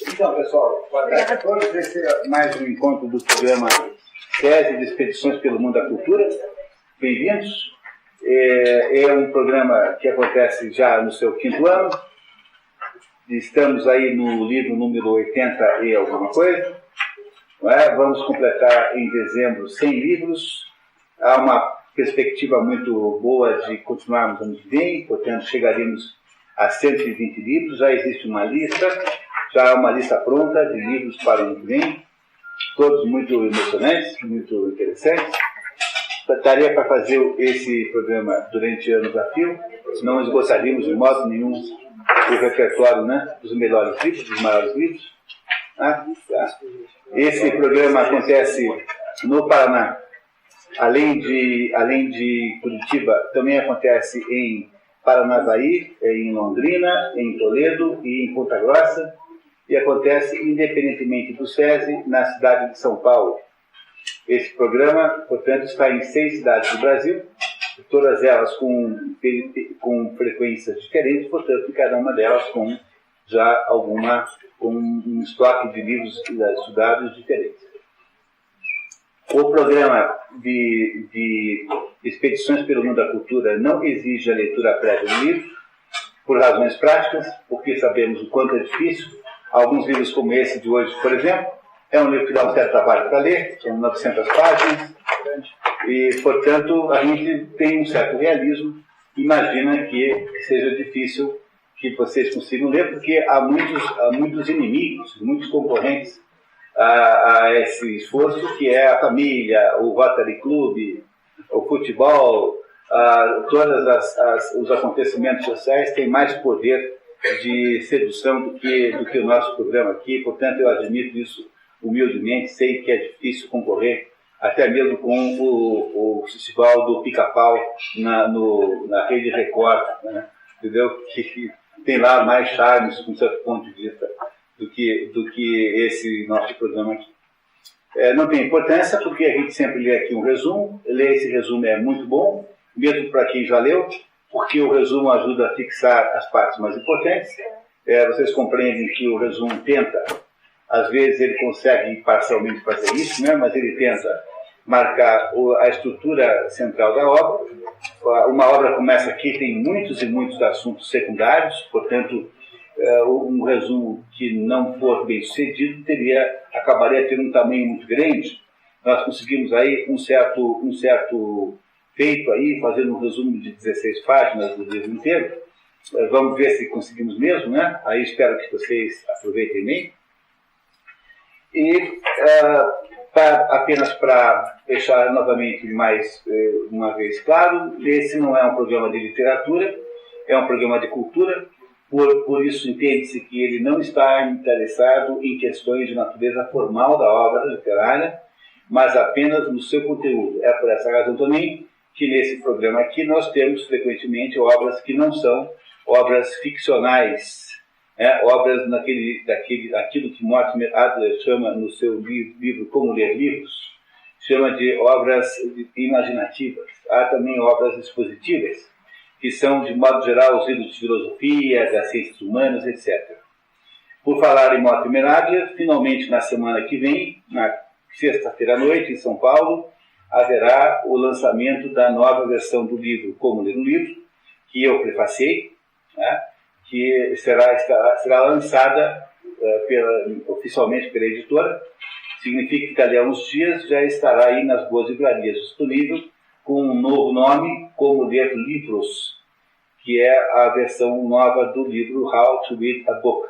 Então, pessoal, boa tarde a todos. Esse é mais um encontro do programa Tese de Expedições pelo Mundo da Cultura. Bem-vindos. É um programa que acontece já no seu 5º ano. Estamos aí no livro número 80 e alguma coisa. Não é? Vamos completar em dezembro 100 livros. Há uma perspectiva muito boa de continuarmos ano que vem, portanto chegaremos a 120 livros. Já existe uma lista, já há uma lista pronta de livros para o ano que vem, todos muito emocionantes, muito interessantes. Daria para fazer esse programa durante anos a fio, não esgotaríamos de modo nenhum o repertório, né, dos melhores livros, dos maiores livros. Esse programa acontece no Paraná. Além de Curitiba, também acontece em Paranavaí, em Londrina, em Toledo e em Ponta Grossa, e acontece independentemente do SESI na cidade de São Paulo. Esse programa, portanto, está em 6 cidades do Brasil, todas elas com frequências diferentes, portanto, cada uma delas com já um estoque de livros estudados diferentes. O programa de Expedições pelo Mundo da Cultura não exige a leitura prévia do livro, por razões práticas, porque sabemos o quanto é difícil. Alguns livros como esse de hoje, por exemplo, é um livro que dá um certo trabalho para ler, são 900 páginas, e, portanto, a gente tem um certo realismo, imagina que seja difícil que vocês consigam ler, porque há muitos inimigos, muitos concorrentes a esse esforço, que é a família, o Rotary Club, o futebol, todos os acontecimentos sociais têm mais poder de sedução do que o nosso programa aqui. Portanto, eu admito isso humildemente, sei que é difícil concorrer até mesmo com o festival do Pica-Pau na Rede Record, né? Entendeu? Que tem lá mais charmes, com certo ponto de vista, do que esse nosso programa aqui. Não tem importância, porque a gente sempre lê aqui um resumo. Ler esse resumo é muito bom, mesmo para quem já leu, porque o resumo ajuda a fixar as partes mais importantes. Vocês compreendem que o resumo tenta, às vezes ele consegue parcialmente fazer isso, né? Mas ele tenta marcar a estrutura central da obra. Uma obra começa aqui, tem muitos e muitos assuntos secundários, portanto, um resumo que não for bem sucedido acabaria tendo um tamanho muito grande. Nós conseguimos aí um certo feito aí, fazendo um resumo de 16 páginas do livro inteiro. Vamos ver se conseguimos mesmo, né? Aí espero que vocês aproveitem bem. E apenas para deixar novamente mais uma vez claro, esse não é um programa de literatura, é um programa de cultura. Por isso entende-se que ele não está interessado em questões de natureza formal da obra literária, mas apenas no seu conteúdo. É por essa razão também que nesse programa aqui nós temos frequentemente obras que não são obras ficcionais, obras daquilo que Mortimer Adler chama no seu livro Como Ler Livros, chama de obras imaginativas. Há também obras expositivas, que são, de modo geral, os livros de filosofia, das ciências humanas, etc. Por falar em Mortimer Adler, finalmente na semana que vem, na sexta-feira à noite, em São Paulo, haverá o lançamento da nova versão do livro Como Ler um Livro, que eu prefacei, né, que será lançada oficialmente pela editora. Significa que dali a uns dias já estará aí nas boas livrarias disponível, com um novo nome, Como Ler Livros, que é a versão nova do livro How to Read a Book,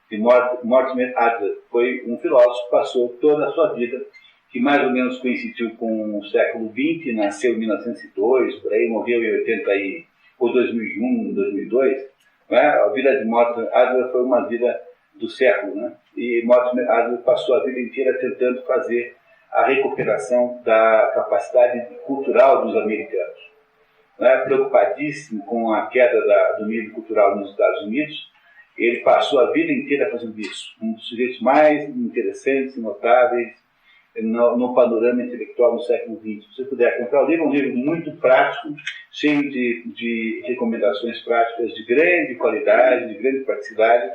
de Mortimer Adler. Foi um filósofo que passou toda a sua vida, que mais ou menos coincidiu com o século XX, nasceu em 1902, por aí, morreu em 80 ou 2001, 2002. Né? A vida de Mortimer Adler foi uma vida do século, né? E Mortimer Adler passou a vida inteira tentando fazer a recuperação da capacidade cultural dos americanos. Preocupadíssimo com a queda do nível cultural nos Estados Unidos, ele passou a vida inteira fazendo isso. Um dos sujeitos mais interessantes e notáveis no panorama intelectual no século XX. Se você puder comprar o livro, é um livro muito prático, cheio de recomendações práticas de grande qualidade, de grande praticidade,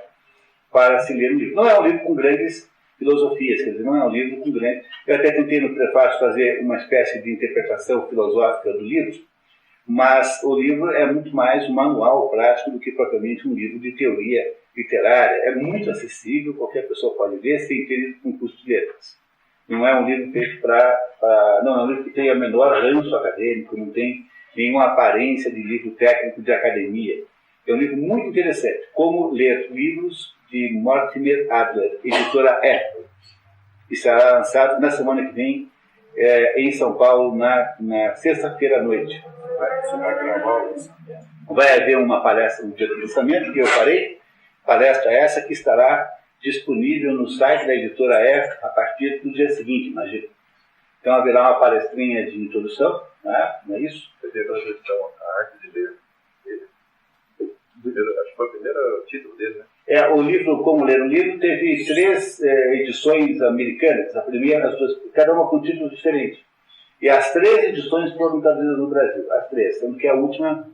para se ler o livro. Não é um livro com grandes filosofias, quer dizer, não é um livro com grande... Eu até tentei no prefácio fazer uma espécie de interpretação filosófica do livro, mas o livro é muito mais um manual prático do que propriamente um livro de teoria literária. É muito acessível, qualquer pessoa pode ler sem ter um curso de letras. Não é um livro feito não, é um livro que tem a menor ranço acadêmico, não tem nenhuma aparência de livro técnico de academia. É um livro muito interessante. Como ler livros de Mortimer Adler, editora Apple. E será lançado na semana que vem em São Paulo, na sexta-feira à noite. Vai haver uma palestra no dia do lançamento, que eu farei. Palestra essa que estará disponível no site da editora Apple a partir do dia seguinte, imagina. Então haverá uma palestrinha de introdução, né? Não é isso? A arte de ler. Acho que foi o primeiro título dele, né? O livro Como Ler um Livro teve 3 edições americanas, a primeira, as duas, cada uma com títulos diferentes. E as 3 edições foram traduzidas no Brasil, as 3, sendo que a última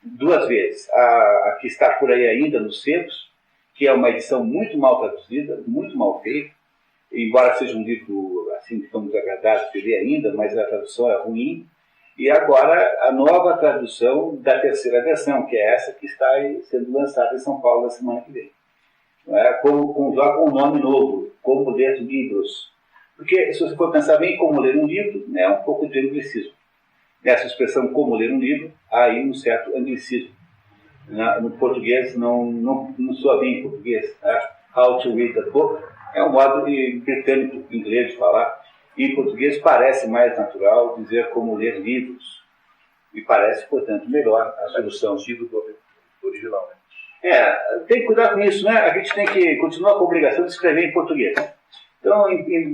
2 vezes. A que está por aí ainda nos sebos, que é uma edição muito mal traduzida, muito mal feita, embora seja um livro assim, tão desagradável de ler ainda, mas a tradução é ruim. E agora a nova tradução da 3ª versão, que é essa que está sendo lançada em São Paulo na semana que vem. Já com um nome novo, Como Ler Livros. Porque se você for pensar bem, como ler um livro, é um pouco de anglicismo. Nessa expressão como ler um livro, há aí um certo anglicismo. No português, não soa bem em português. Né? How to read a book é um modo britânico, inglês de falar. E em português parece mais natural dizer como ler livros. E parece, portanto, melhor a solução. Do original, né? Tem que cuidar com isso, né? A gente tem que continuar com a obrigação de escrever em português. Então,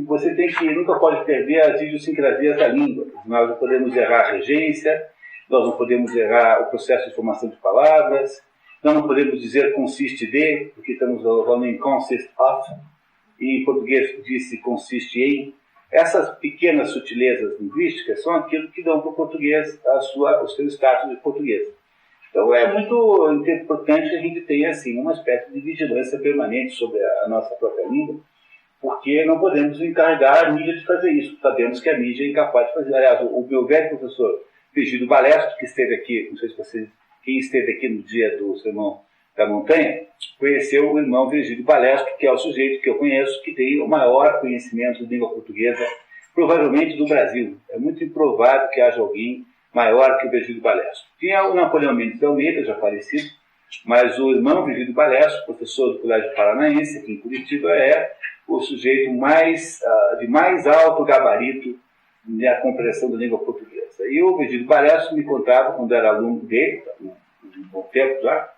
você nunca pode perder as idiosincrasias da língua. Nós não podemos errar a regência, nós não podemos errar o processo de formação de palavras, nós não podemos dizer consiste de, porque estamos falando em consist of, e em português disse consiste em. Essas pequenas sutilezas linguísticas são aquilo que dão para o português o seu status de português. Então é muito importante que a gente tenha assim, uma espécie de vigilância permanente sobre a nossa própria língua, porque não podemos encarregar a mídia de fazer isso. Sabemos que a mídia é incapaz de fazer. Aliás, o meu velho professor Virgílio Balestro, que esteve aqui, não sei se quem esteve aqui no dia do Sermão da Montanha, conheceu o irmão Virgílio Balestro, que é o sujeito que eu conheço, que tem o maior conhecimento de língua portuguesa, provavelmente do Brasil. É muito improvável que haja alguém maior que o Virgílio Balestro. Tinha o Napoleão Mendes de Almeida, já falecido, mas o irmão Virgílio Balestro, professor do Colégio Paranaense, aqui em Curitiba, é o sujeito de mais alto gabarito na compreensão da língua portuguesa. E o Virgílio Balestro me contava, quando era aluno dele, um bom tempo já,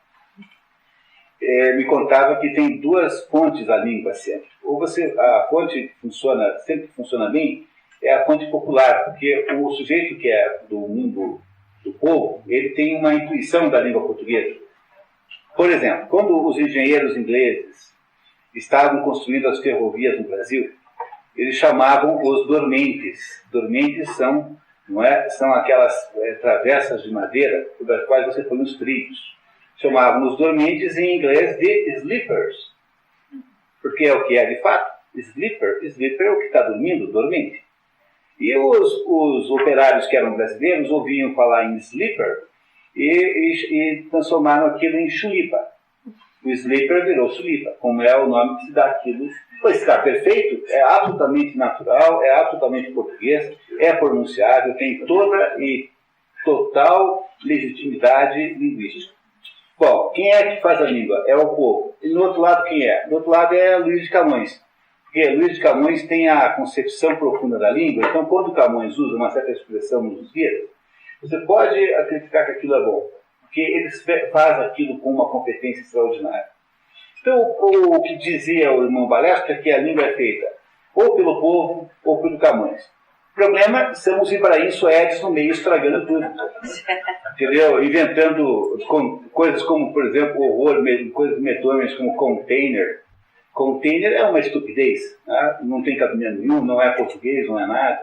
me contava que tem 2 fontes da língua sempre. Ou a fonte que sempre funciona bem, é a fonte popular, porque o sujeito que é do mundo do povo, ele tem uma intuição da língua portuguesa. Por exemplo, quando os engenheiros ingleses estavam construindo as ferrovias no Brasil, eles chamavam os dormentes. Dormentes são aquelas travessas de madeira por as quais você põe os trilhos. Chamavam os dormentes em inglês de sleepers. Porque é o que é de fato. Sleeper é o que está dormindo, dormente. E os operários que eram brasileiros ouviam falar em sleeper e transformaram aquilo em chulipa. O sleeper virou chulipa, como é o nome que se dá àquilo. Pois está perfeito, é absolutamente natural, é absolutamente português, é pronunciável, tem toda e total legitimidade linguística. Bom, quem é que faz a língua? É o povo. E no outro lado quem é? Do outro lado é Luís de Camões. Porque Luís de Camões tem a concepção profunda da língua, então quando Camões usa uma certa expressão nos Lusíadas, você pode acreditar que aquilo é bom, porque ele faz aquilo com uma competência extraordinária. Então, o que dizia o irmão Balestro é que a língua é feita ou pelo povo ou pelo Camões. O problema são os Ibrahim Suedes no meio estragando tudo. Entendeu? Inventando coisas como, por exemplo, horror, coisas medonhas como container. Container é uma estupidez, né? Não tem cabimento nenhum, não é português, não é nada.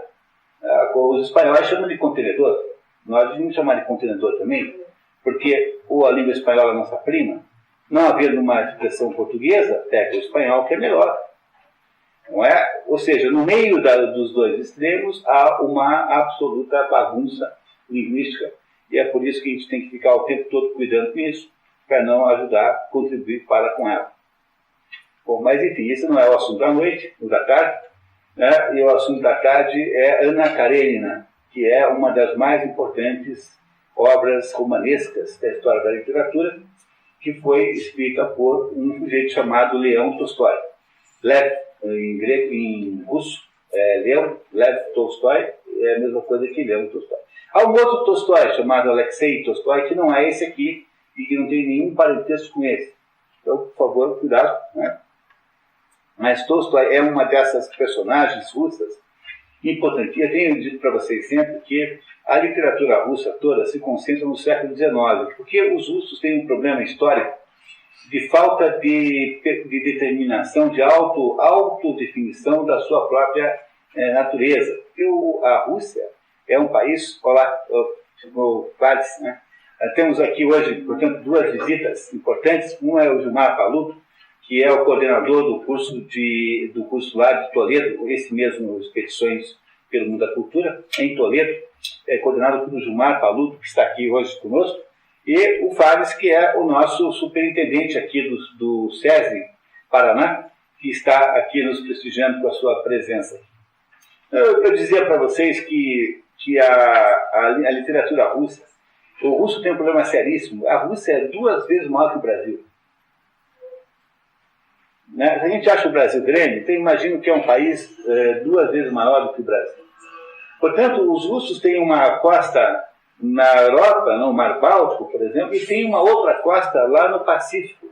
Os espanhóis chamam de contenedor, nós devíamos chamar de contenedor também, porque a língua espanhola é nossa prima, não havendo uma expressão portuguesa, pega o espanhol que é melhor. Não é? Ou seja, no meio dos dois extremos há uma absoluta bagunça linguística, e é por isso que a gente tem que ficar o tempo todo cuidando com isso, para não ajudar a contribuir para com ela. Bom, mas enfim, esse não é o assunto da noite, o da tarde, né? E o assunto da tarde é Ana Karenina, que é uma das mais importantes obras romanescas da história da literatura, que foi escrita por um sujeito chamado Leão Tolstói. Lev, em grego, em russo, Lev Tolstói, é a mesma coisa que Leão Tolstói. Há um outro Tolstói, chamado Alexei Tolstói, que não é esse aqui, e que não tem nenhum parentesco com esse. Então, por favor, cuidado, né? Mas Tolstói é uma dessas personagens russas importantes. Eu tenho dito para vocês sempre que a literatura russa toda se concentra no século XIX, porque os russos têm um problema histórico de falta de determinação, de autodefinição da sua própria natureza. Porque a Rússia é um país, né? Temos aqui hoje, portanto, duas visitas importantes. Uma é o Gilmar Paluto, que é o coordenador do curso lá de Toledo, esse mesmo Expedições pelo Mundo da Cultura, em Toledo, é coordenado pelo Gilmar Paluto, que está aqui hoje conosco, e o Fares, que é o nosso superintendente aqui do SESI Paraná, que está aqui nos prestigiando com a sua presença. Eu dizia para vocês que a literatura russa, o russo tem um problema seríssimo. A Rússia é 2 vezes maior que o Brasil. Né? Se a gente acha o Brasil grande, então imagino que é um país 2 vezes maior do que o Brasil. Portanto, os russos têm uma costa na Europa, no Mar Báltico, por exemplo, e tem uma outra costa lá no Pacífico,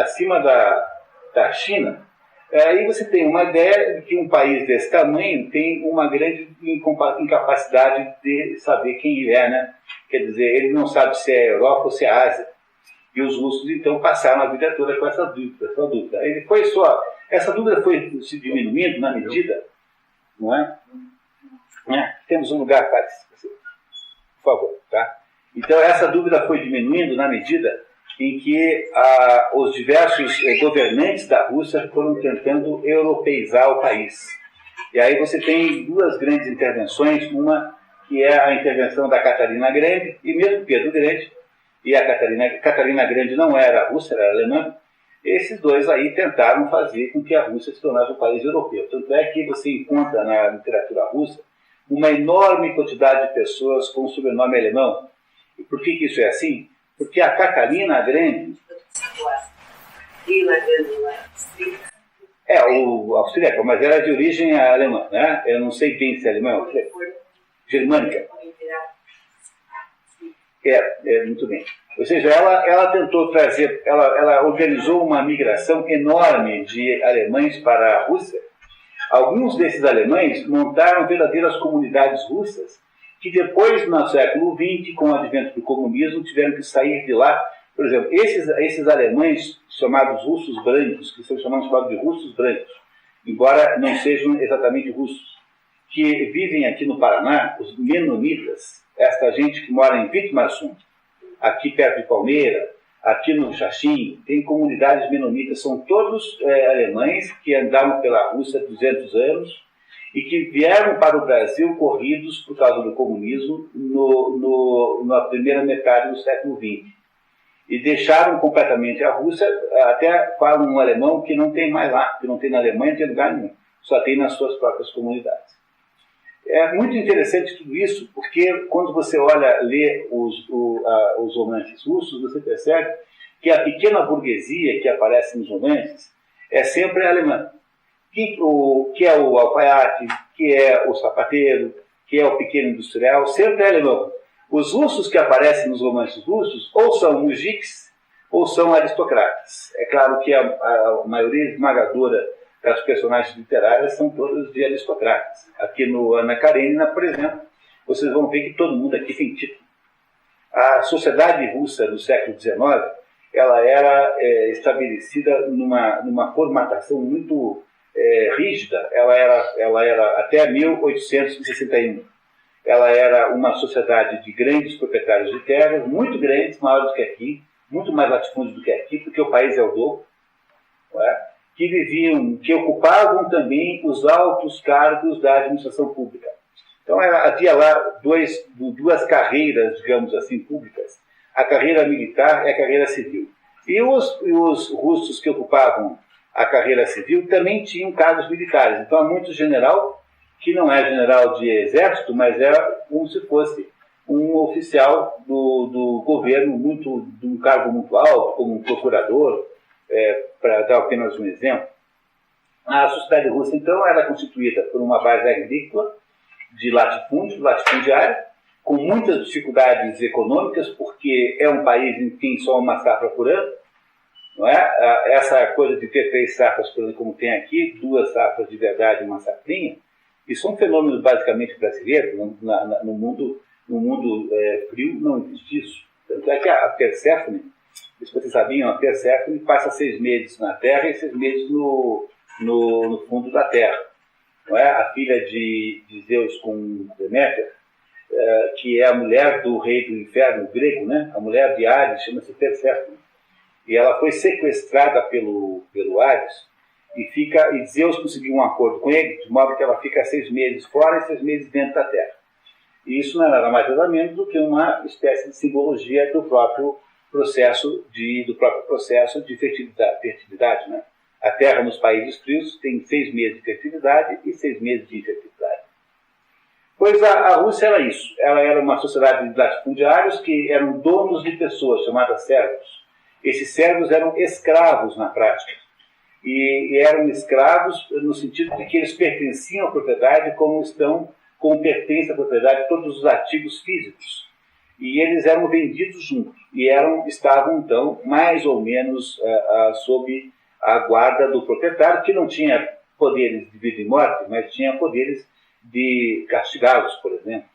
acima da China. Aí você tem uma ideia de que um país desse tamanho tem uma grande incapacidade de saber quem ele é, né? Quer dizer, ele não sabe se é Europa ou se é Ásia. E os russos, então, passaram a vida toda com essa dúvida. Essa dúvida foi se diminuindo na medida, não é? Temos um lugar, Paris, por favor, tá? Então, essa dúvida foi diminuindo na medida em que os diversos governantes da Rússia foram tentando europeizar o país. E aí você tem 2 grandes intervenções, uma que é a intervenção da Catarina Grande, e mesmo Pedro Grande, e a Catarina Grande não era russa, era alemã. Esses 2 aí tentaram fazer com que a Rússia se tornasse um país europeu. Tanto é que você encontra na literatura russa uma enorme quantidade de pessoas com sobrenome alemão. E por que isso é assim? Porque a Catarina Grande o austríaco, mas era de origem alemã, né? Eu não sei bem se é alemã, germânica. Muito bem. Ou seja, ela tentou trazer, ela organizou uma migração enorme de alemães para a Rússia. Alguns desses alemães montaram verdadeiras comunidades russas que depois, no século XX, com o advento do comunismo, tiveram que sair de lá. Por exemplo, esses alemães chamados russos brancos, que são chamados de russos brancos, embora não sejam exatamente russos, que vivem aqui no Paraná, os menonitas, esta gente que mora em Vitmarsund, aqui perto de Palmeira, aqui no Xaxim, tem comunidades menonitas, são todos alemães que andaram pela Rússia há 200 anos e que vieram para o Brasil corridos por causa do comunismo na primeira metade do século XX. E deixaram completamente a Rússia, até falam um alemão que não tem mais lá, que não tem na Alemanha, não tem lugar nenhum, só tem nas suas próprias comunidades. É muito interessante tudo isso, porque quando você lê os romances russos, você percebe que a pequena burguesia que aparece nos romances é sempre alemã. Que é o alfaiate, que é o sapateiro, que é o pequeno industrial, sempre é alemão. Os russos que aparecem nos romances russos ou são mujiks ou são aristocratas. É claro que a maioria esmagadora das personagens literárias são todas de aristocratas. Aqui no Ana Karenina, por exemplo, vocês vão ver que todo mundo aqui tem título. A sociedade russa do século XIX ela era estabelecida numa formatação muito rígida. Ela era até 1861. Ela era uma sociedade de grandes proprietários de terras, muito grandes, maiores do que aqui, muito mais latifúndios do que aqui, porque o país é o dobro, não é? que ocupavam também os altos cargos da administração pública. Então havia lá duas carreiras, digamos assim, públicas. A carreira militar e a carreira civil. E os russos que ocupavam a carreira civil também tinham cargos militares. Então há muito general, que não é general de exército, mas era como se fosse um oficial do governo, de um cargo muito alto, como um procurador, para dar apenas um exemplo. A sociedade russa, então, era constituída por uma base agrícola, de latifundiária, com muitas dificuldades econômicas, porque é um país em que tem só uma safra por ano, não é? Essa coisa de ter 3 safras por ano, como tem aqui, 2 safras de verdade e uma safrinha, isso é um fenômeno basicamente brasileiro. No mundo frio não existe isso. Tanto é que a Perséfone, se vocês sabiam, a Perséfone passa 6 meses na Terra e 6 meses no fundo da Terra. Não é? A filha de Zeus com Deméter, que é a mulher do rei do inferno grego, né? A mulher de Hades, chama-se Perséfone. E ela foi sequestrada pelo Hades, e Zeus conseguiu um acordo com ele, de modo que ela fica 6 meses fora e 6 meses dentro da Terra. E isso não é nada mais nada menos do que uma espécie de simbologia do próprio processo de fertilidade, né? A Terra, nos países frios, tem 6 meses de fertilidade e 6 meses de infertilidade. Pois a Rússia era isso. Ela era uma sociedade de latifundiários que eram donos de pessoas, chamadas servos. Esses servos eram escravos na prática. E eram escravos no sentido de que eles pertenciam à propriedade como pertence à propriedade todos os artigos físicos. E eles eram vendidos juntos. E estavam, então, mais ou menos sob a guarda do proprietário, que não tinha poderes de vida e morte, mas tinha poderes de castigá-los, por exemplo.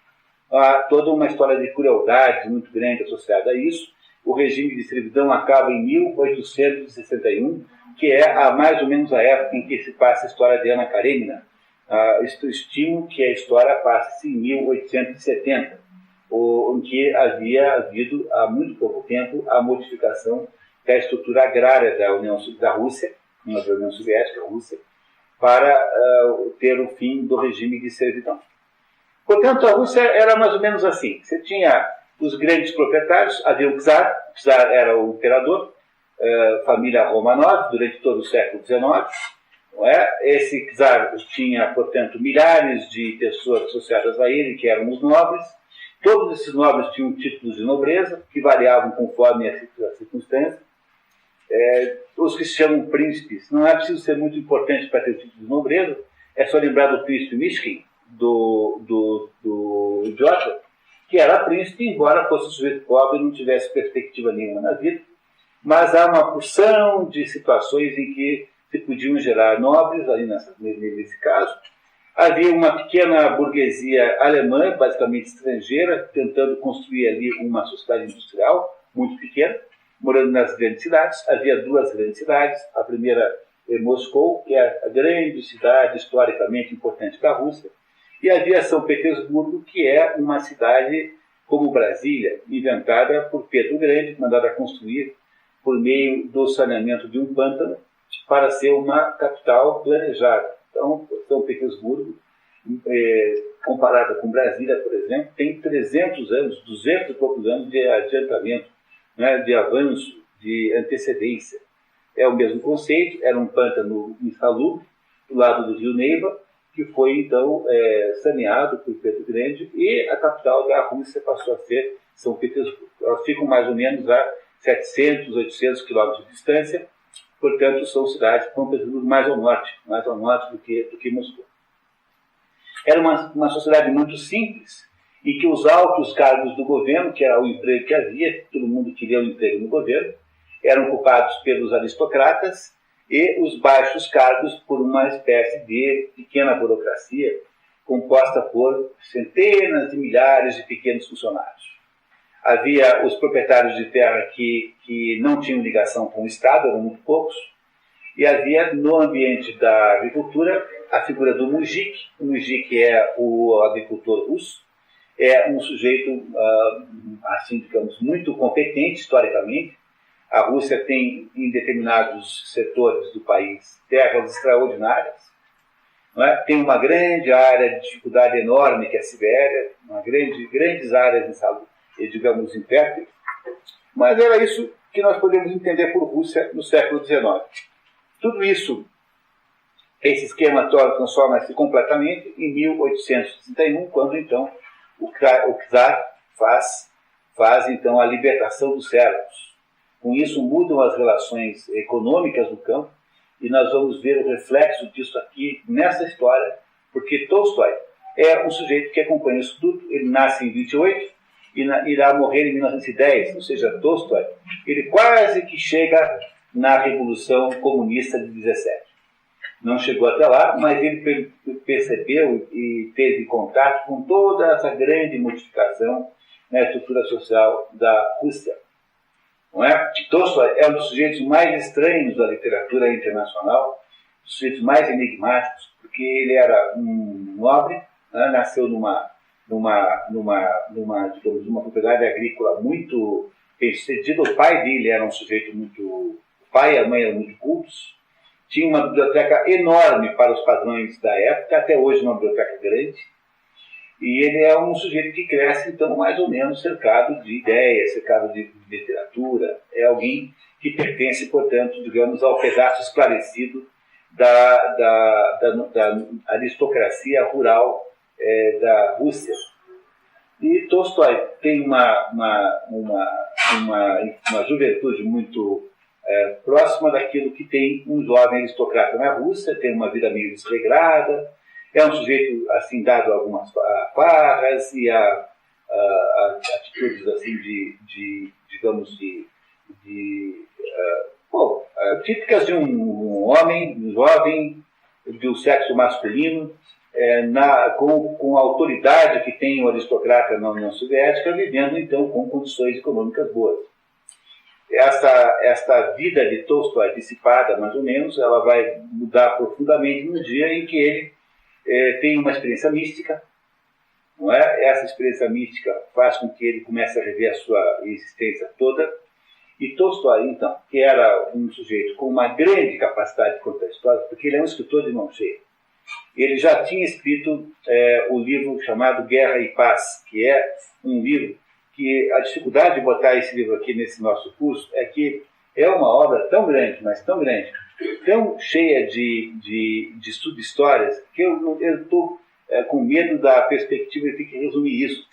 Há toda uma história de crueldade muito grande associada a isso. O regime de servidão acaba em 1861, que é mais ou menos a época em que se passa a história de Ana Karenina. Estimo que a história passe em 1870, em que havia havido, há muito pouco tempo, a modificação da estrutura agrária da Rússia, não da União Soviética, a Rússia, para ter o fim do regime de servidão. Portanto, a Rússia era mais ou menos assim. Você tinha os grandes proprietários, havia o czar era o imperador, família Romanov, durante todo o século XIX. Não é? Esse czar tinha, portanto, milhares de pessoas associadas a ele, que eram os nobres. Todos esses nobres tinham títulos de nobreza, que variavam conforme a circunstância. Os que se chamam príncipes, não é preciso ser muito importante para ter o título de nobreza, é só lembrar do príncipe Mishkin, do Piotr, que era príncipe, embora fosse um sujeito pobre e não tivesse perspectiva nenhuma na vida. Mas há uma porção de situações em que se podiam gerar nobres, ali nesse caso. Havia uma pequena burguesia alemã, basicamente estrangeira, tentando construir ali uma sociedade industrial muito pequena, morando nas grandes cidades. Havia 2 grandes cidades. A primeira é Moscou, que é a grande cidade historicamente importante da Rússia. E havia São Petersburgo, que é uma cidade como Brasília, inventada por Pedro o Grande, mandada construir por meio do saneamento de um pântano para ser uma capital planejada. Então, São Petersburgo, comparada com Brasília, por exemplo, tem 300 anos, 200 e poucos anos de adiantamento, né, de avanço, de antecedência. É o mesmo conceito, era um pântano insalubre, do lado do rio Neiva, que foi, então, saneado por Pedro Grande, e a capital da Rússia passou a ser São Petersburgo. Elas ficam mais ou menos a 700, 800 quilômetros de distância, portanto, são cidades que estão mais ao norte do que Moscou. Era uma sociedade muito simples, em que os altos cargos do governo, que era o emprego que havia, todo mundo queria um emprego no governo, eram ocupados pelos aristocratas, e os baixos cargos por uma espécie de pequena burocracia composta por centenas de milhares de pequenos funcionários. Havia os proprietários de terra que não tinham ligação com o Estado, eram muito poucos, e havia no ambiente da agricultura a figura do mujik. O mujik é o agricultor russo, é um sujeito, assim, digamos, muito competente historicamente. A Rússia tem, em determinados setores do país, terras extraordinárias, não é? Tem uma grande área de dificuldade enorme, que é a Sibéria, grandes áreas de saúde, digamos, inférteis. Mas era isso que nós podemos entender por Rússia no século XIX. Tudo isso, esse esquema transforma-se completamente em 1861, quando então o czar faz então a libertação dos servos. Com isso mudam as relações econômicas do campo, e nós vamos ver o reflexo disso aqui nessa história, porque Tolstói é um sujeito que acompanha isso tudo. Ele nasce em 28 e irá morrer em 1910, ou seja, Tolstói, ele quase que chega na Revolução Comunista de 17. Não chegou até lá, mas ele percebeu e teve contato com toda essa grande modificação na estrutura social da Rússia. Não é? Tolstói é um dos sujeitos mais estranhos da literatura internacional, dos sujeitos mais enigmáticos, porque ele era um nobre, né? Nasceu numa propriedade agrícola muito bem-sucedida. O pai dele era um sujeito muito... O pai e a mãe eram muito cultos. Tinha uma biblioteca enorme para os padrões da época, até hoje uma biblioteca grande. E ele é um sujeito que cresce, então, mais ou menos cercado de ideias, cercado de literatura. É alguém que pertence, portanto, digamos, ao pedaço esclarecido da aristocracia rural da Rússia. E Tolstói tem uma juventude muito próxima daquilo que tem um jovem aristocrata na Rússia, tem uma vida meio desregrada. É um sujeito, assim, dado a algumas farras e a atitudes, assim, típicas de um homem, um jovem, do sexo masculino, com a autoridade que tem o aristocrata na União Soviética, vivendo, então, com condições econômicas boas. Esta vida de Tolstói, dissipada, mais ou menos, ela vai mudar profundamente no dia em que ele tem uma experiência mística, não é? Essa experiência mística faz com que ele comece a rever a sua existência toda. E Tolstói, então, que era um sujeito com uma grande capacidade de contar histórias, porque ele é um escritor de mão cheia. Ele já tinha escrito o livro chamado Guerra e Paz, que é um livro que a dificuldade de botar esse livro aqui nesse nosso curso é que é uma obra tão grande, mas tão grande, tão cheia de subhistórias, que eu estou com medo da perspectiva de ter que resumir isso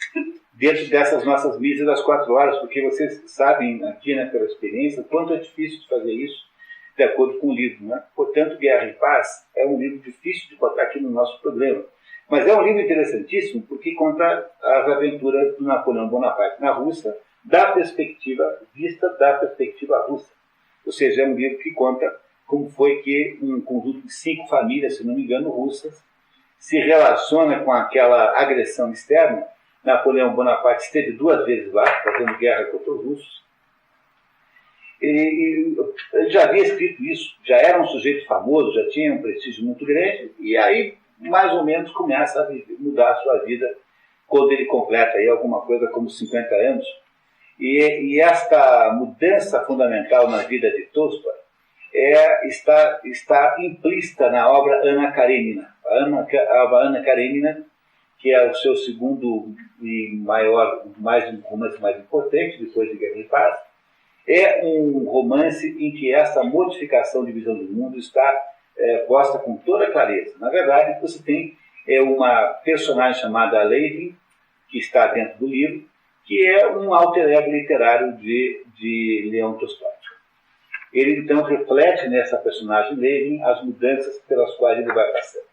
dentro dessas nossas míseras 4 horas, porque vocês sabem aqui, né, pela experiência, o quanto é difícil de fazer isso de acordo com o livro. Né? Portanto, Guerra e Paz é um livro difícil de botar aqui no nosso programa, mas é um livro interessantíssimo porque conta as aventuras do Napoleão Bonaparte na Rússia vista da perspectiva russa. Ou seja, é um livro que conta como foi que um conjunto de 5 famílias, se não me engano, russas, se relaciona com aquela agressão externa. Napoleão Bonaparte esteve 2 vezes lá, fazendo guerra contra os russos. Ele já havia escrito isso, já era um sujeito famoso, já tinha um prestígio muito grande, e aí, mais ou menos, começa a mudar a sua vida quando ele completa aí alguma coisa como 50 anos. E esta mudança fundamental na vida de Tolstói está implícita na obra Anna Karenina. A Anna Karenina, que é o seu segundo e romance mais importante, depois de Guerra e Paz, é um romance em que essa modificação de visão do mundo está posta com toda clareza. Na verdade, você tem uma personagem chamada Levin, que está dentro do livro, que é um alter ego literário de Leão Tolstói. Ele, então, reflete nessa personagem Levin as mudanças pelas quais ele vai passando.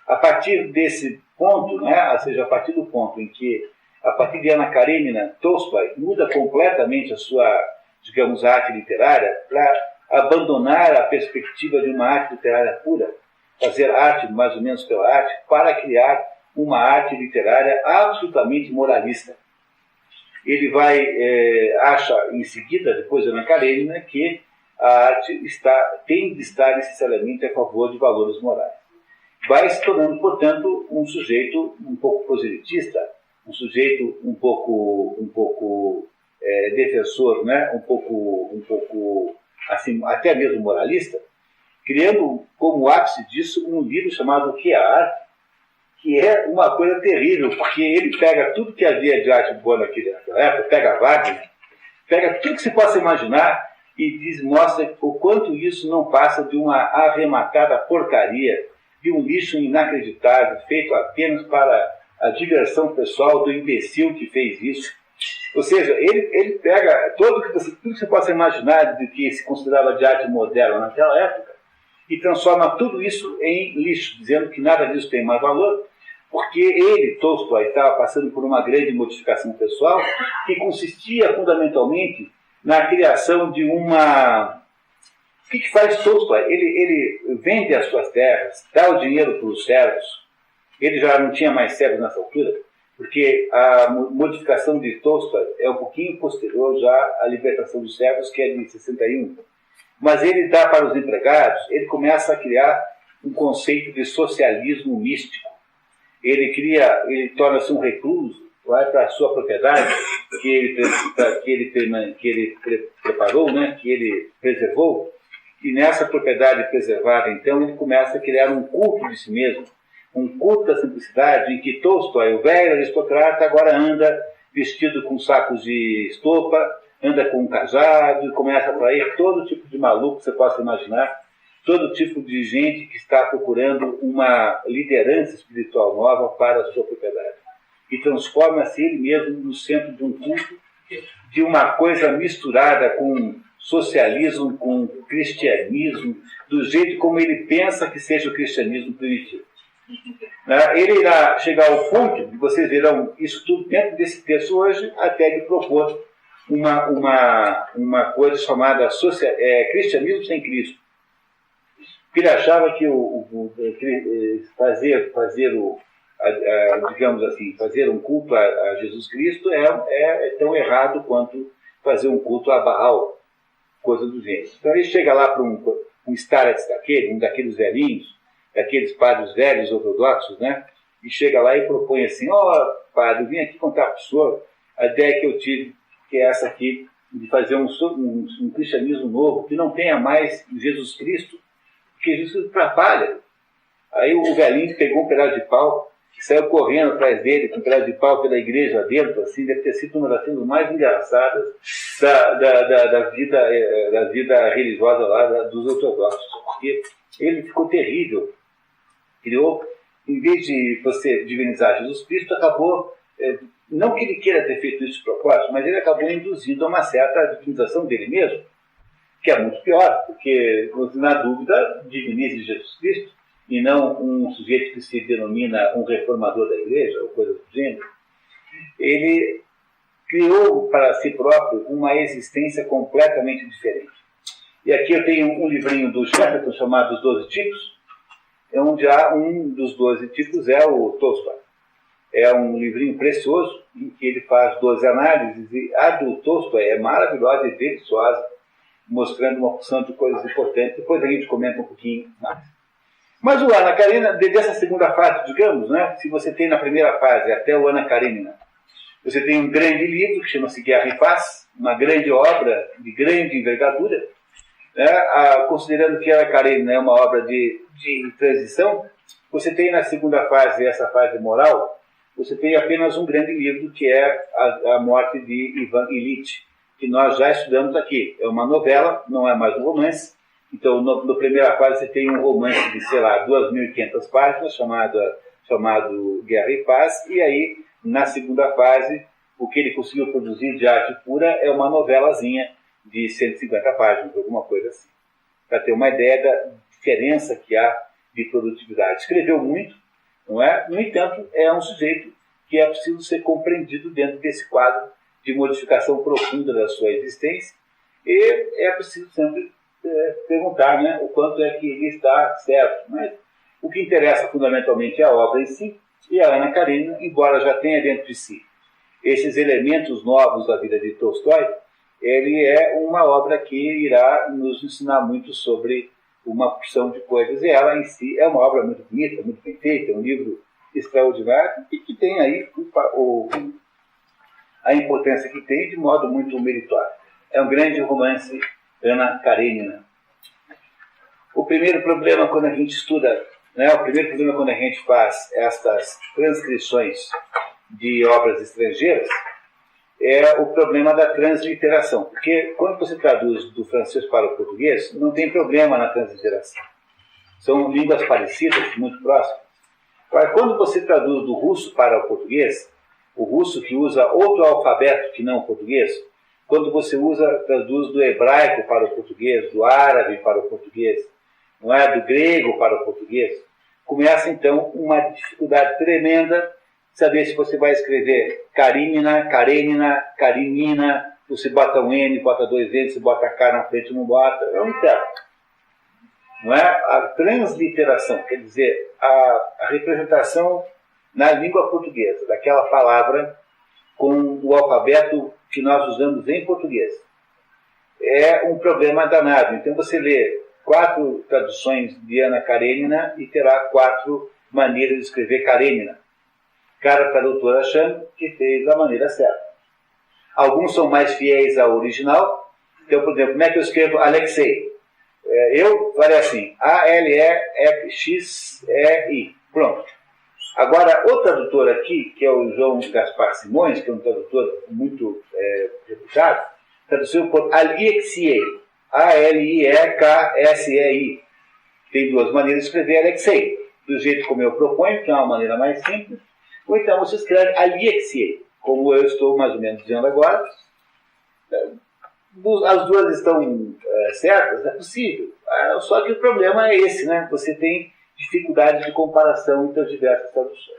A partir desse ponto, né, ou seja, a partir do ponto em que, a partir de Anna Karenina, Tolstói muda completamente a sua, digamos, arte literária para abandonar a perspectiva de uma arte literária pura, fazer arte mais ou menos pela arte, para criar uma arte literária absolutamente moralista. ele acha em seguida, depois de Ana Karenina, que a arte tem de estar necessariamente a favor de valores morais. Vai se tornando, portanto, um sujeito um pouco proselitista, um sujeito um pouco defensor, né? um pouco assim, até mesmo moralista, criando como ápice disso um livro chamado Que é a Arte, que é uma coisa terrível, porque ele pega tudo que havia de arte boa naquela época, pega Wagner, pega tudo que se possa imaginar e mostra o quanto isso não passa de uma arrematada porcaria, de um lixo inacreditável, feito apenas para a diversão pessoal do imbecil que fez isso. Ou seja, ele pega tudo que você possa imaginar de que se considerava de arte moderna naquela época e transforma tudo isso em lixo, dizendo que nada disso tem mais valor, porque ele, Tolstói, estava passando por uma grande modificação pessoal que consistia fundamentalmente na criação de uma... O que faz Tolstói? Ele vende as suas terras, dá o dinheiro para os servos. Ele já não tinha mais servos nessa altura, porque a modificação de Tolstói é um pouquinho posterior já à libertação dos servos, que é de 61. Mas ele dá para os empregados, ele começa a criar um conceito de socialismo místico. Ele torna-se um recluso, vai para a sua propriedade, que ele preparou, né, que ele preservou, e nessa propriedade preservada, então, ele começa a criar um culto de si mesmo, um culto da simplicidade, em que Tolstói, o velho aristocrata, agora anda vestido com sacos de estopa, anda com um cajado e começa a atrair todo tipo de maluco que você possa imaginar, todo tipo de gente que está procurando uma liderança espiritual nova para a sua propriedade. E transforma-se ele mesmo no centro de um culto, de uma coisa misturada com socialismo, com cristianismo, do jeito como ele pensa que seja o cristianismo primitivo. Ele irá chegar ao ponto, e vocês verão isso tudo dentro desse texto hoje, até de propor uma coisa chamada cristianismo sem Cristo. Porque ele achava que digamos assim, fazer um culto a Jesus Cristo é tão errado quanto fazer um culto a Baal, coisa do gênero. Então ele chega lá para um Staretz daquele, um daqueles velhinhos, daqueles padres velhos ortodoxos, né? E chega lá e propõe assim: padre, eu vim aqui contar para o senhor a ideia que eu tive, que é essa aqui, de fazer um cristianismo novo, que não tenha mais Jesus Cristo, porque Jesus atrapalha. Aí o velhinho pegou um pedaço de pau e saiu correndo atrás dele com um pedaço de pau pela igreja dentro, assim, deve ter sido uma das cenas mais engraçadas da vida religiosa lá dos ortodoxos, porque ele ficou terrível. Criou, em vez de você divinizar Jesus Cristo, acabou, não que ele queira ter feito isso de propósito, mas ele acabou induzindo a uma certa divinização dele mesmo, que é muito pior, porque, na dúvida, divinize Jesus Cristo, e não um sujeito que se denomina um reformador da igreja, ou coisa do gênero. Ele criou para si próprio uma existência completamente diferente. E aqui eu tenho um livrinho do Chesterton chamado Os 12 Tipos, onde há um dos 12 tipos é o Tolstói. É um livrinho precioso, em que ele faz 12 análises, e a do Tolstói é maravilhosa e deliciosa, mostrando uma porção de coisas importantes. Depois a gente comenta um pouquinho mais. Mas o Ana Karenina, dessa segunda fase, digamos, né, se você tem na primeira fase até o Ana Karenina, você tem um grande livro que chama-se Guerra e Paz, uma grande obra de grande envergadura, né, considerando que Ana Karenina é uma obra de transição, você tem na segunda fase, essa fase moral, você tem apenas um grande livro que é a morte de Ivan Ilitch, que nós já estudamos aqui. É uma novela, não é mais um romance. Então, na primeira fase, você tem um romance de, 2.500 páginas, chamado Guerra e Paz, e aí, na segunda fase, o que ele conseguiu produzir de arte pura é uma novelazinha de 150 páginas, alguma coisa assim, para ter uma ideia da diferença que há de produtividade. Escreveu muito, não é? No entanto, é um sujeito que é preciso ser compreendido dentro desse quadro de modificação profunda da sua existência, e é preciso sempre perguntar, né, o quanto é que ele está certo. Mas o que interessa fundamentalmente é a obra em si, e a Ana Karenina, embora já tenha dentro de si esses elementos novos da vida de Tolstói, ele é uma obra que irá nos ensinar muito sobre uma porção de coisas, e ela em si é uma obra muito bonita, muito bem feita, é um livro extraordinário e que tem aí a importância que tem de modo muito meritório. É um grande romance Anna Karenina. O primeiro problema quando a gente estuda, o primeiro problema quando a gente faz estas transcrições de obras estrangeiras é o problema da transliteração. Porque quando você traduz do francês para o português, não tem problema na transliteração. São línguas parecidas, muito próximas. Agora, quando você traduz do russo para o português, o russo que usa outro alfabeto que não o português, quando você traduz do hebraico para o português, do árabe para o português, não é, do grego para o português, começa então uma dificuldade tremenda saber se você vai escrever Karenina, Karenina, você bota um N, bota dois N, você bota K na frente, não bota, é um inferno. Não é? A transliteração, quer dizer, a representação na língua portuguesa daquela palavra com o alfabeto que nós usamos em português. É um problema danado. Então você lê 4 traduções de Anna Karenina e terá 4 maneiras de escrever Karenina. Cada tradutor achando que fez da maneira certa. Alguns são mais fiéis ao original. Então, por exemplo, como é que eu escrevo Alexei? Eu farei assim, A-L-E-X-E-I. Pronto. Agora, o tradutor aqui, que é o João Gaspar Simões, que é um tradutor muito reputado, traduziu por Alexei. A-L-I-E-K-S-E-I. Tem 2 maneiras de escrever Alexei. Do jeito como eu proponho, que é uma maneira mais simples. Ou então você escreve Alexei, como eu estou mais ou menos dizendo agora. As 2 estão certas, é possível. Só que o problema é esse, né? Você tem dificuldade de comparação entre as diversas traduções.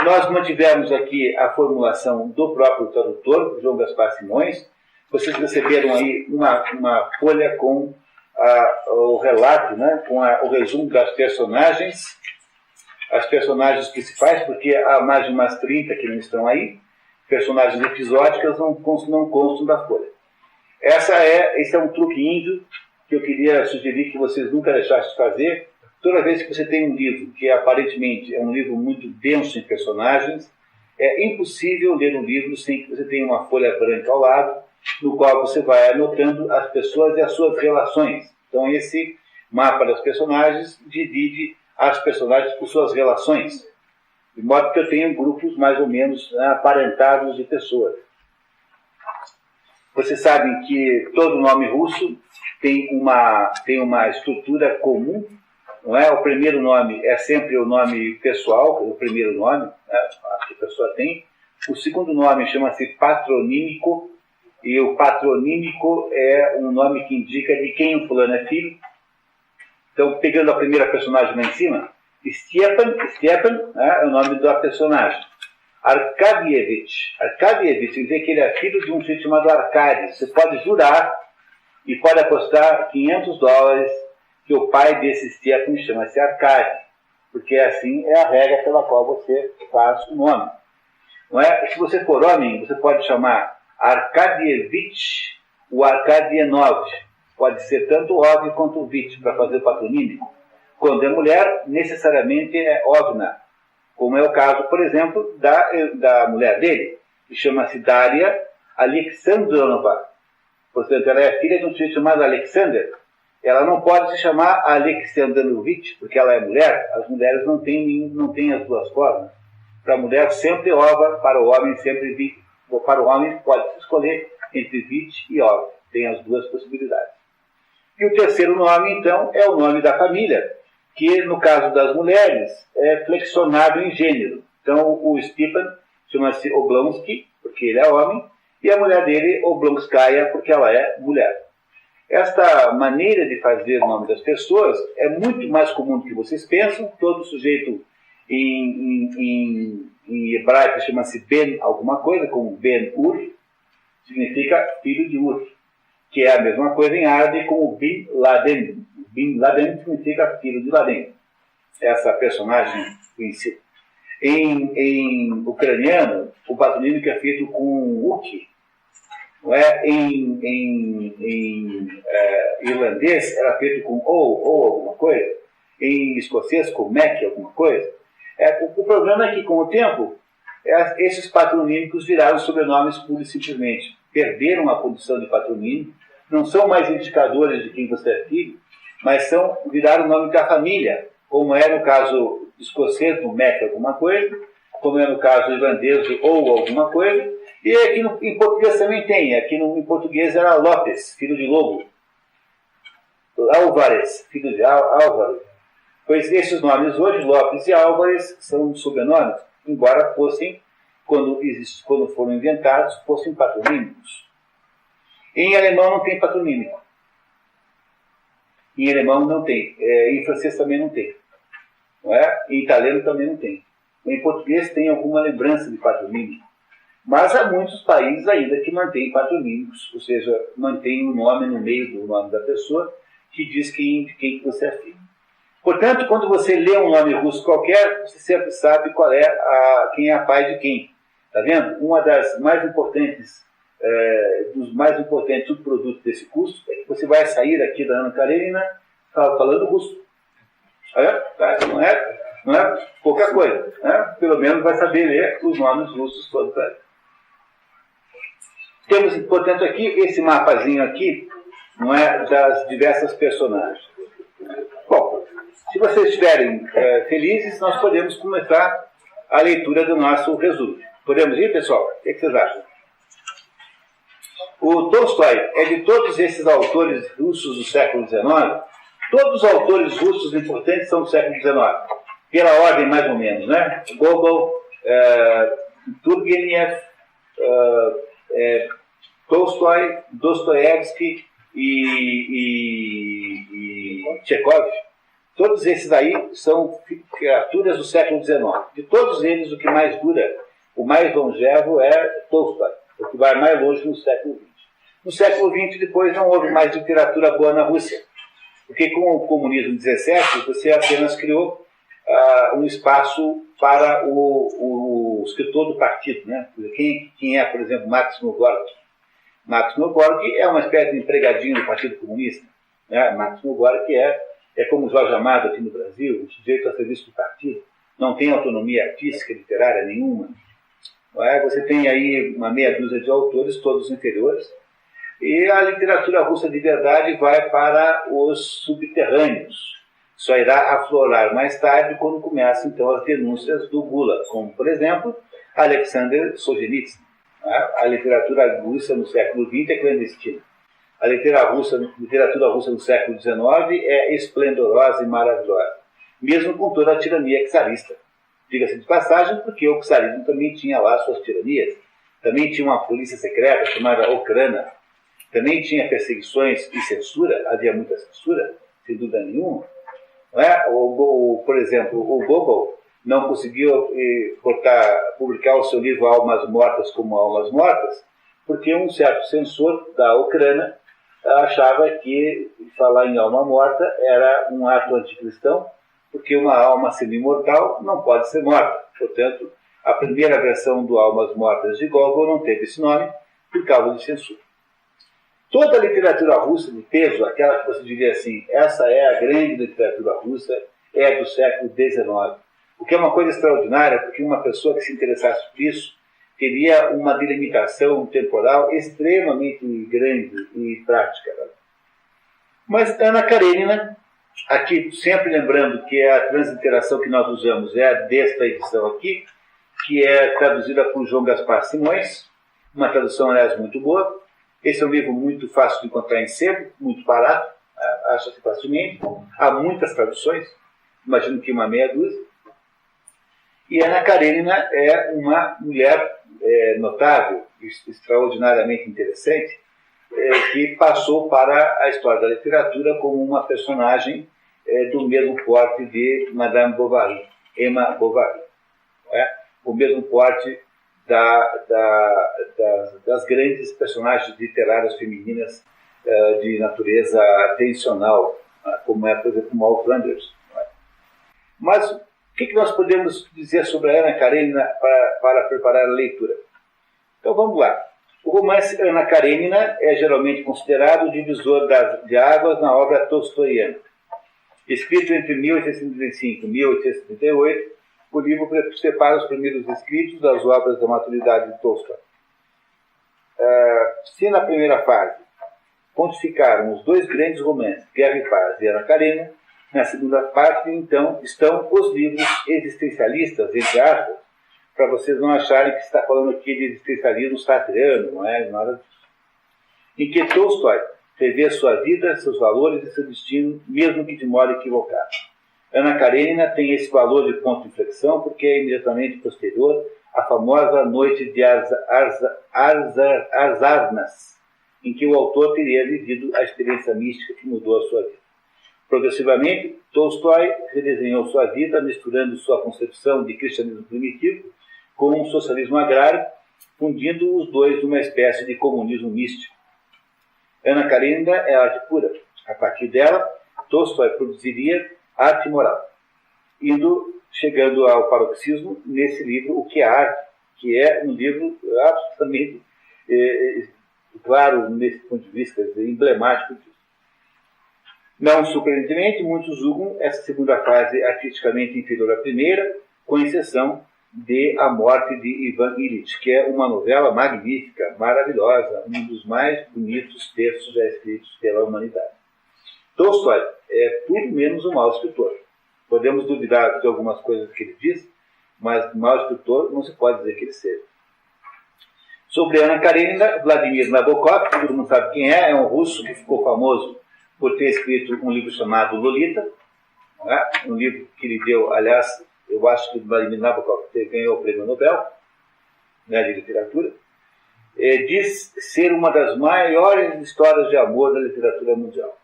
Nós mantivemos aqui a formulação do próprio tradutor, João Gaspar Simões. Vocês receberam aí uma folha com o relato, né? Com o resumo das personagens, as personagens principais, porque há mais de umas 30 que não estão aí, personagens episódicas não constam da folha. Esse é um truque índio que eu queria sugerir que vocês nunca deixassem de fazer. Toda vez que você tem um livro que aparentemente é um livro muito denso em personagens, é impossível ler um livro sem que você tenha uma folha branca ao lado, no qual você vai anotando as pessoas e as suas relações. Então esse mapa das personagens divide as personagens por suas relações, de modo que eu tenho grupos mais ou menos aparentados de pessoas. Vocês sabem que todo nome russo tem uma estrutura comum, não é? O primeiro nome é sempre o nome pessoal, o primeiro nome, né, que a pessoa tem. O segundo nome chama-se patronímico, e o patronímico é um nome que indica de quem o fulano é filho. Então, pegando a primeira personagem lá em cima, Stepan, né, é o nome da personagem. Arkadievich quer dizer que ele é filho de um sujeito chamado Arcádio. Você pode jurar e pode apostar $500 que o pai desse Stepan chama-se Arcádio, porque assim é a regra pela qual você faz o nome. Não é? Se você for homem, você pode chamar Arkadievich ou Arkadienov. Pode ser tanto Ov quanto Vich para fazer o patronímico. Quando é mulher, necessariamente é Ovna, como é o caso, por exemplo, da mulher dele, que chama-se Daria Alexandronova. Portanto, ela é filha de um sujeito chamado Alexander. Ela não pode se chamar Alexandrovich, porque ela é mulher. As mulheres não têm as 2 formas. Para a mulher, sempre Ova, para o homem, sempre Vich. Para o homem, pode-se escolher entre Vich e Ova. Tem as 2 possibilidades. E o terceiro nome, então, é o nome da família, que, no caso das mulheres, é flexionado em gênero. Então, o Stepan chama-se Oblonsky, porque ele é homem, e a mulher dele, Oblonskaya, porque ela é mulher. Esta maneira de fazer o nome das pessoas é muito mais comum do que vocês pensam. Todo sujeito em hebraico chama-se Ben alguma coisa, como Ben-Ur, significa filho de Ur, que é a mesma coisa em árabe com o Bin Laden. Bin Laden significa filho de Laden. Essa personagem conhecida. Em ucraniano, o patronímico é feito com uki. Não é? Em irlandês, era feito com ou alguma coisa. Em escocês, com mac alguma coisa. O problema é que, com o tempo, esses patronímicos viraram sobrenomes pura e simplesmente. Perderam a condição de patronímico, não são mais indicadores de quem você é filho, mas viraram o nome da família, como é no caso escocês, do mac alguma coisa, como é no caso irlandês, ou alguma coisa, e aqui em português também tem. Aqui em português era Lopes, filho de Lobo. Álvares, filho de Álvaro. Pois esses nomes hoje, Lopes e Álvares, são sobrenomes, embora fossem, quando foram inventados, fossem patronímicos. Em alemão não tem patronímico. Em alemão não tem. Em francês também não tem. Não é? Em italiano também não tem. Em português tem alguma lembrança de patronímico. Mas há muitos países ainda que mantêm patronímicos, ou seja, mantêm um nome no meio do nome da pessoa que diz de quem você é filho. Portanto, quando você lê um nome russo qualquer, você sempre sabe quem é pai de quem. Está vendo? Uma das mais importantes, dos mais importantes produtos desse curso é que você vai sair aqui da Ana Karenina falando russo. Não é pouca coisa. Né? Pelo menos vai saber ler os nomes russos todos. Temos, portanto, aqui esse mapazinho aqui, não é, das diversas personagens. Bom, se vocês estiverem felizes, nós podemos começar a leitura do nosso resumo. Podemos ir, pessoal? O que vocês acham? O Tolstói é de todos esses autores russos do século XIX. Todos os autores russos importantes são do século XIX. Pela ordem, mais ou menos, né? Gogol, Turgenev, Tolstói, Dostoiévski e Chekhov. Todos esses aí são criaturas do século XIX. De todos eles, o que mais dura, o mais longevo é Tolstói, o que vai mais longe no século XX. No século XX, depois, não houve mais literatura boa na Rússia, porque com o comunismo 17, você apenas criou um espaço para o escritor do partido. Né? Quem é, por exemplo, Max Nogorky? Max Nogorky é uma espécie de empregadinho do Partido Comunista. Né? Max Nogorky é como Jorge Amado aqui no Brasil, um sujeito a serviço do partido, não tem autonomia artística, literária nenhuma. Não é? Você tem aí uma meia dúzia de autores, todos inferiores, e a literatura russa de verdade vai para os subterrâneos. Só irá aflorar mais tarde, quando começam então as denúncias do Gula, como, por exemplo, Alexander Solzhenitsyn. A literatura russa no século XX é clandestina. A literatura russa no século XIX é esplendorosa e maravilhosa, mesmo com toda a tirania czarista. Diga-se de passagem, porque o czarismo também tinha lá suas tiranias. Também tinha uma polícia secreta chamada Okhrana. Também tinha perseguições e censura, havia muita censura, sem dúvida nenhuma. Não é? Por exemplo, o Gogol não conseguiu publicar o seu livro Almas Mortas como Almas Mortas, porque um certo censor da Ucrânia achava que falar em alma morta era um ato anticristão, porque uma alma sendo imortal não pode ser morta. Portanto, a primeira versão do Almas Mortas de Gogol não teve esse nome por causa de censura. Toda a literatura russa de peso, aquela que você diria assim, essa é a grande literatura russa, é do século XIX. O que é uma coisa extraordinária, porque uma pessoa que se interessasse por isso teria uma delimitação temporal extremamente grande e prática. Mas Ana Karenina, aqui sempre lembrando que a transliteração que nós usamos é a desta edição aqui, que é traduzida por João Gaspar Simões, uma tradução, aliás, muito boa. Esse é um livro muito fácil de encontrar em sebo, muito barato, acha-se facilmente. Há muitas traduções, imagino que uma meia dúzia. E Ana Karenina é uma mulher notável, extraordinariamente interessante, que passou para a história da literatura como uma personagem do mesmo porte de Madame Bovary, Emma Bovary. O mesmo porte das grandes personagens literárias femininas de natureza tensional, como é, por exemplo, Maud Flanders. Mas que nós podemos dizer sobre a Ana Karenina para preparar a leitura? Então vamos lá. O romance Ana Karenina é geralmente considerado o divisor de águas na obra tolstoiana. Escrito entre 1865 e 1838, o livro separa os primeiros escritos das obras da maturidade de Tolstói. Se na primeira fase pontificaram os dois grandes romances, Guerra e Paz e Ana Karenina, na segunda parte, então, estão os livros existencialistas, entre aspas, para vocês não acharem que está falando aqui de existencialismo sartreano, não é nada disso. Em que Tolstói revê sua vida, seus valores e seu destino, mesmo que de modo equivocado. Ana Karenina tem esse valor de ponto de inflexão porque é imediatamente posterior à famosa Noite de Arsarnas, em que o autor teria vivido a experiência mística que mudou a sua vida. Progressivamente, Tolstói redesenhou sua vida, misturando sua concepção de cristianismo primitivo com um socialismo agrário, fundindo os dois numa espécie de comunismo místico. Ana Karenina é arte pura. A partir dela, Tolstói produziria arte moral, chegando ao paroxismo nesse livro, O que é Arte, que é um livro absolutamente claro, nesse ponto de vista, emblemático disso. Não surpreendentemente, muitos julgam essa segunda fase artisticamente inferior à primeira, com exceção de A Morte de Ivan Ilitch, que é uma novela magnífica, maravilhosa, um dos mais bonitos textos já escritos pela humanidade. Tolstói é tudo menos um mau escritor. Podemos duvidar de algumas coisas que ele diz, mas mau escritor não se pode dizer que ele seja. Sobre Ana Karenina, Vladimir Nabokov, que todo mundo sabe quem é um russo que ficou famoso por ter escrito um livro chamado Lolita, né? Um livro que ele deu, aliás, eu acho que Vladimir Nabokov ganhou o prêmio Nobel, né, de literatura, diz ser uma das maiores histórias de amor da literatura mundial.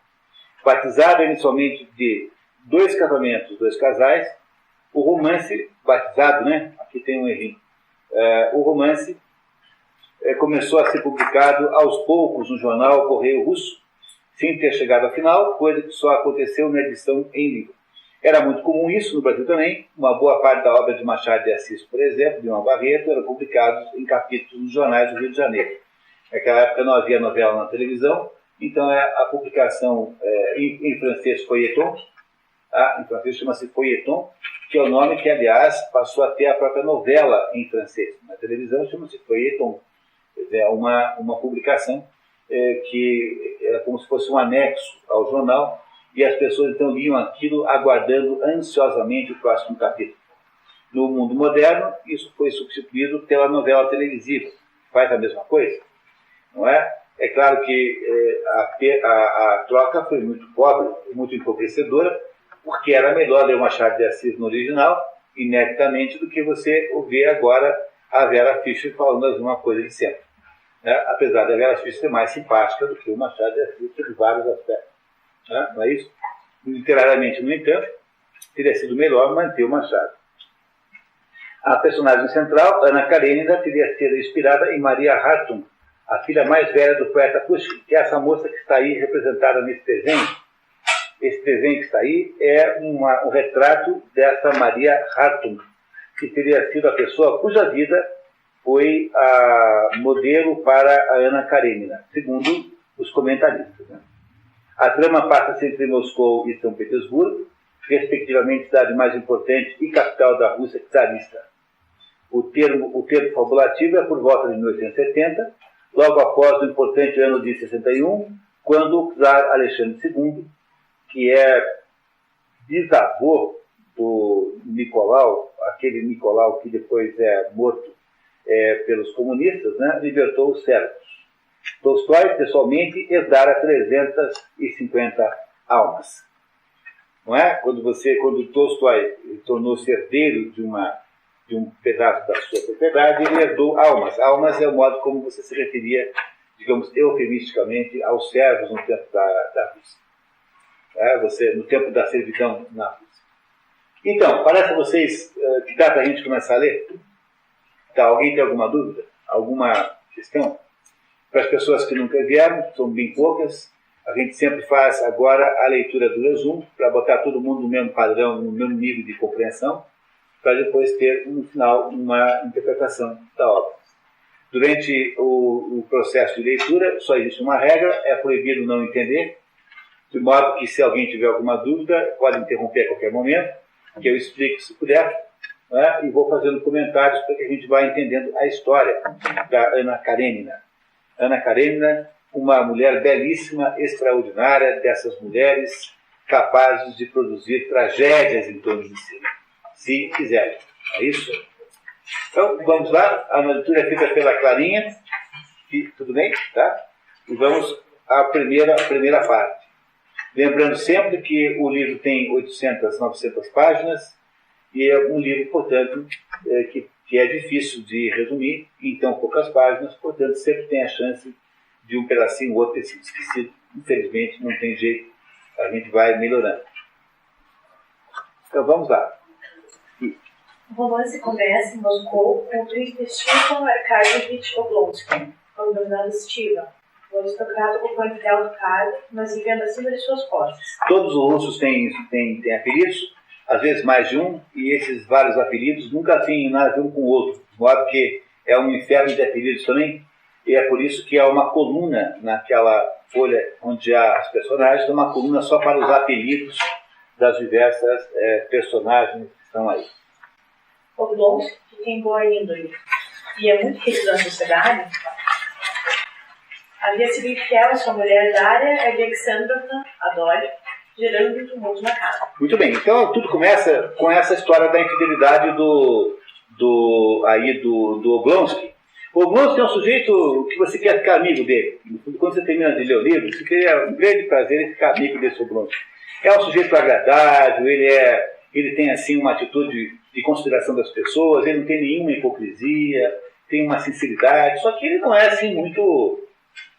Batizada inicialmente de 2 casamentos, 2 casais, o romance, batizado, né, aqui tem um errinho, o romance começou a ser publicado aos poucos no jornal Correio Russo, sem ter chegado à final, coisa que só aconteceu na edição em livro. Era muito comum isso no Brasil também. Uma boa parte da obra de Machado de Assis, por exemplo, de João Barreto, era publicado em capítulos nos jornais do Rio de Janeiro. Naquela época não havia novela na televisão, então a publicação em francês feuilleton, em francês chama-se feuilleton, que é o nome que, aliás, passou a ter a própria novela em francês. Na televisão chama-se feuilleton. É uma publicação que era como se fosse um anexo ao jornal, e as pessoas então liam aquilo aguardando ansiosamente o próximo capítulo. No mundo moderno, isso foi substituído pela novela televisiva, que faz a mesma coisa, não é? É claro que a troca foi muito pobre, muito empobrecedora, porque era melhor ler o Machado de Assis no original, ineditamente, do que você ouvir agora a Vera Fischer falando a mesma coisa de sempre. Né? Apesar da Vera Fischer ser mais simpática do que o Machado de Assis em vários aspectos. Né? Não é isso? Literariamente, no entanto, teria sido melhor manter o Machado. A personagem central, Ana Karenina, teria sido inspirada em Maria Hartung, a filha mais velha do poeta Pushkin, que é essa moça que está aí representada nesse desenho. Esse desenho que está aí é um retrato dessa Maria Hartung, que teria sido a pessoa cuja vida foi a modelo para a Ana Karenina, segundo os comentaristas. Né? A trama passa-se entre Moscou e São Petersburgo, respectivamente cidade mais importante e capital da Rússia czarista. O termo fabulativo é por volta de 1870, logo após o importante ano de 61, quando o czar Alexandre II, que é bisavô do Nicolau, aquele Nicolau que depois é morto pelos comunistas, né, libertou os sérvios. Tolstói, pessoalmente, herdara 350 almas. Não é? Quando Tolstói tornou-se herdeiro de um pedaço da sua propriedade, ele herdou almas. Almas é o modo como você se referia, digamos, eufemisticamente, aos servos no tempo da Rússia. No tempo da servidão na Rússia. Então, parece a vocês que dá para a gente começar a ler? Tá, alguém tem alguma dúvida? Alguma questão? Para as pessoas que nunca vieram, são bem poucas, a gente sempre faz agora a leitura do resumo, para botar todo mundo no mesmo padrão, no mesmo nível de compreensão. para depois ter, no final, uma interpretação da obra. Durante o processo de leitura, só existe uma regra, é proibido não entender, de modo que, se alguém tiver alguma dúvida, pode interromper a qualquer momento, que eu explico se puder, né, e vou fazendo comentários para que a gente vá entendendo a história da Anna Karenina. Anna Karenina, uma mulher belíssima, extraordinária, dessas mulheres capazes de produzir tragédias em torno de si, se quiserem. É isso? Então, vamos lá. A leitura é feita pela Clarinha. Tudo bem? Tá? E vamos à primeira parte. Lembrando sempre que o livro tem 800, 900 páginas e é um livro, portanto, que é difícil de resumir em tão poucas páginas, portanto, sempre tem a chance de um pedacinho ou outro ter sido esquecido. Infelizmente, não tem jeito, a gente vai melhorando. Então, vamos lá. O romance começa em Moscou com o príncipe Stefan Arkadievich Oblonsky, governador Estiva. O aristocrata ocupou em alto cargo, mas vivendo acima de suas posses. Todos os russos têm apelidos, às vezes mais de um, e esses vários apelidos nunca têm nada a ver um com o outro, de modo que é um inferno de apelidos também, e é por isso que há uma coluna naquela folha onde há os personagens, uma coluna só para os apelidos das diversas personagens que estão aí. Oblonsky, que tem boa índole e é muito querido na sociedade, havia sido infiel à sua mulher Daria Alexandrovna Adolf, gerando um tumulto na casa. Muito bem, então tudo começa com essa história da infidelidade do Oblonsky. O Oblonsky é um sujeito que você quer ficar amigo dele. Quando você termina de ler o livro, você tem um grande prazer em ficar amigo desse Oblonsky. É um sujeito agradável, ele tem assim uma atitude de consideração das pessoas, ele não tem nenhuma hipocrisia, tem uma sinceridade, só que ele não é assim muito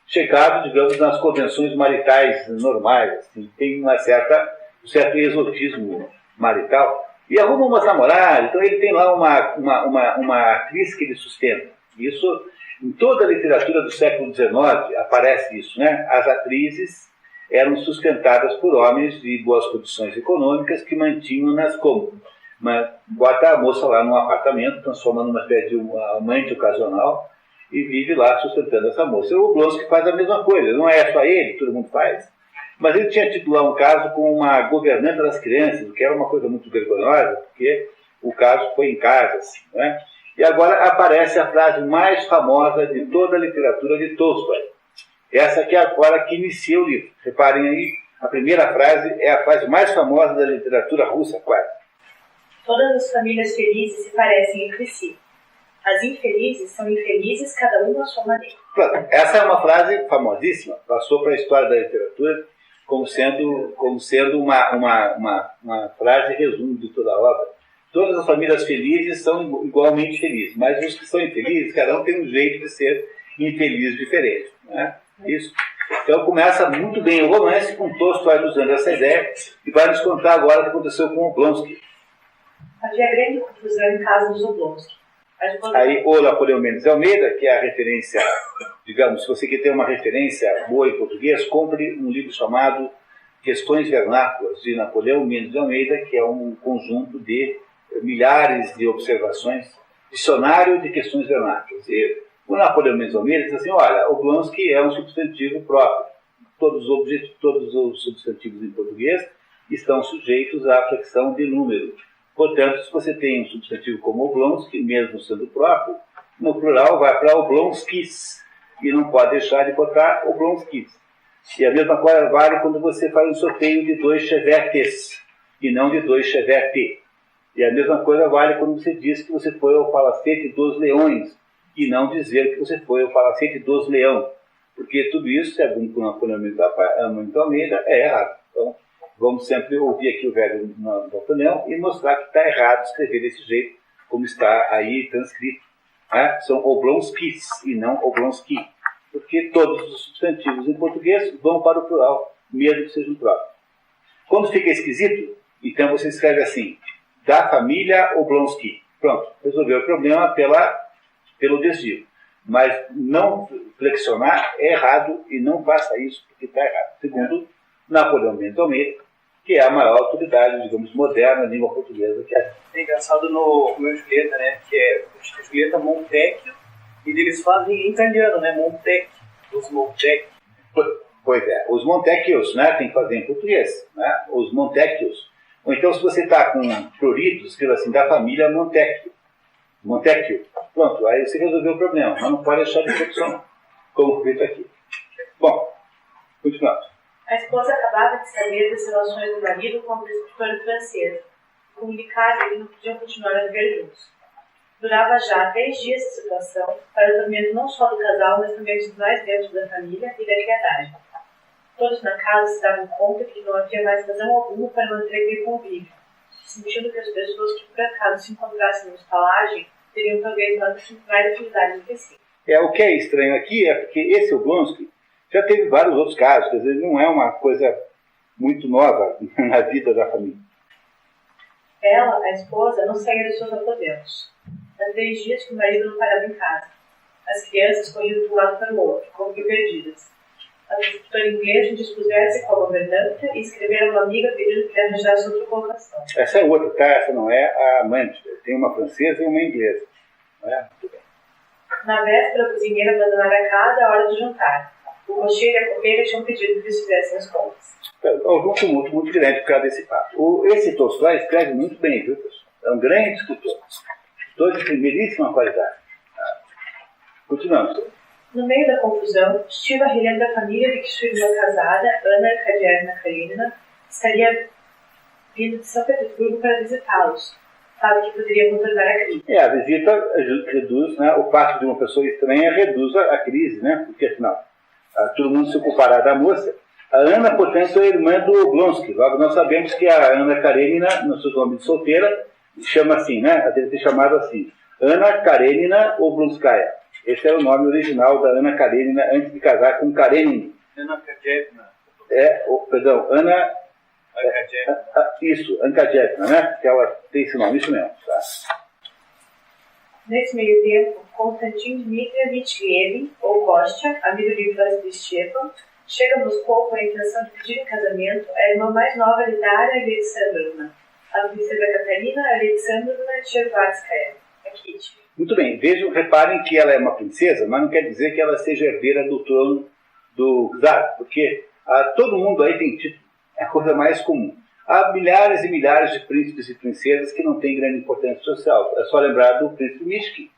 chegado, digamos, nas convenções maritais normais, assim, tem um certo exotismo marital, e arruma umas namoradas, então ele tem lá uma atriz que ele sustenta. Isso, em toda a literatura do século XIX, aparece isso, né? As atrizes eram sustentadas por homens de boas condições econômicas que mantinham-nas como? Bota a moça lá num apartamento, transforma numa espécie de uma amante ocasional e vive lá sustentando essa moça. O Oblonsky faz a mesma coisa, não é só ele, todo mundo faz. Mas ele tinha tido lá um caso com uma governanta das crianças, que era uma coisa muito vergonhosa, porque o caso foi em casa, assim, né? E agora aparece a frase mais famosa de toda a literatura de Tolstói. Essa que é agora que inicia o livro. Reparem aí, a primeira frase é a frase mais famosa da literatura russa, quase. Todas as famílias felizes se parecem entre si. As infelizes são infelizes, cada uma à sua maneira. Pronto, essa é uma frase famosíssima, passou para a história da literatura como sendo uma frase resumo de toda a obra. Todas as famílias felizes são igualmente felizes, mas os que são infelizes, cada um tem um jeito de ser infeliz diferente. Né? Isso. Então começa muito bem o romance, com Tolstói usando essa ideia, e vai nos contar agora o que aconteceu com o Oblonsky. Havia grande confusão em casa dos Oblonsky. Aí o Napoleão Mendes de Almeida, que é a referência, digamos, se você quer ter uma referência boa em português, compre um livro chamado Questões Vernáculas, de Napoleão Mendes de Almeida, que é um conjunto de milhares de observações, dicionário de questões vernáculas. E o Napoleão Mendes de Almeida diz assim, olha, Oblonsky é um substantivo próprio. Todos os substantivos em português estão sujeitos à flexão de número. Portanto, se você tem um substantivo como Oblonsky, mesmo sendo próprio, no plural vai para Oblonskys, e não pode deixar de botar Oblonskys. E a mesma coisa vale quando você faz um sorteio de 2 chevetes, e não de 2 chevette. E a mesma coisa vale quando você diz que você foi ao Palacete dos Leões, e não dizer que você foi ao Palacete dos Leão. Porque tudo isso, segundo o Napoleão Mendes de Almeida, é errado. Então, vamos sempre ouvir aqui o velho Napoleão e mostrar que está errado escrever desse jeito, como está aí transcrito. Né? São Oblonskys e não Oblonsky. Porque todos os substantivos em português vão para o plural, mesmo que sejam próprios. Quando fica esquisito, então você escreve assim, da família Oblonsky. Pronto, resolveu o problema pelo desvio. Mas não flexionar é errado e não faça isso porque está errado. Segundo Napoleão Mendes de Almeida, que é a maior autoridade, digamos, moderna da língua portuguesa que é. É engraçado no Romeu e Julieta, né? Que é Julieta Montecchio, e eles fazem em italiano, né? Montecchio, os Montecchio. Pois é, os Montecchios, né? Tem que fazer em português, né? Os Montecchios. Ou então, se você está com prurido, escreva assim, da família Montecchio. Montecchio. Pronto, aí você resolveu o problema, mas não pode deixar de funcionar, como feito aqui. Bom, continuamos. A esposa acabava de saber das relações do marido com a prescritora francesa. Comunicaram que não podiam continuar a viver juntos. Durava já 3 dias essa situação, para o tormento não só do casal, mas também dos mais membros da família e da criadagem. Todos na casa se davam conta que não havia mais razão alguma para manter aquele convívio, sentindo que as pessoas que por acaso se encontrassem na estalagem teriam talvez mais afinidade entre si. O que é estranho aqui é porque esse Oblonsky já teve vários outros casos, quer dizer, não é uma coisa muito nova na vida da família. Ela, a esposa, não saía dos seus aposentos. Há 3 dias que o marido não parava em casa. As crianças corriam de um lado para o outro, como que perdidas. A professora inglesa dispusesse com a governanta e escreveram a uma amiga pedindo que lhe arranjasse outra colocação. Essa é outra, tá? Essa não é a amante. Tem uma francesa e uma inglesa. Não é? Muito bem. Na véspera, a cozinheira abandonara a casa à hora do jantar. O cocheiro e a copeira tinham pedido que eles fizessem as contas. Houve um tumulto muito grande por causa desse fato. Esse Tolstói escreve muito bem, viu, pessoal? É um grande escritor. Escritor de primeiríssima qualidade. Continuamos. No meio da confusão, Stiva relembra a família de que sua irmã casada, Anna Arkadyevna Karenina, estaria vindo de São Petersburgo para visitá-los. Sabe que poderia contornar a crise. A visita reduz, né, o fato de uma pessoa estranha reduz a crise, né? Porque afinal, todo mundo se ocupará da moça. A Ana, portanto, é irmã do Oblonsky. Logo, nós sabemos que a Ana Karenina, no seu nome de solteira, chama assim, né? Ela deve ter chamado assim, Ana Karenina Oblonskaya. Esse era o nome original da Ana Karenina antes de casar com Karenin. Ana Arkadyevna. Perdão, Ana... Arkadyevna. Isso, Arkadyevna, né? Que ela tem esse nome, isso mesmo. Tá? Nesse meio tempo, Konstantin Dmitrievich Levin, ou Kostya, amigo de infância de Stepan, chega a Moscou com a intenção de pedir em casamento a irmã mais nova de Daria Alexandrovna, a princesa Catarina Alexandrovna Tchervatskaya, a Kitty. Muito bem, vejam, reparem que ela é uma princesa, mas não quer dizer que ela seja herdeira do trono do czar, porque todo mundo aí tem título, é a coisa mais comum. Há milhares e milhares de príncipes e princesas que não têm grande importância social. É só lembrar do príncipe Mishkin.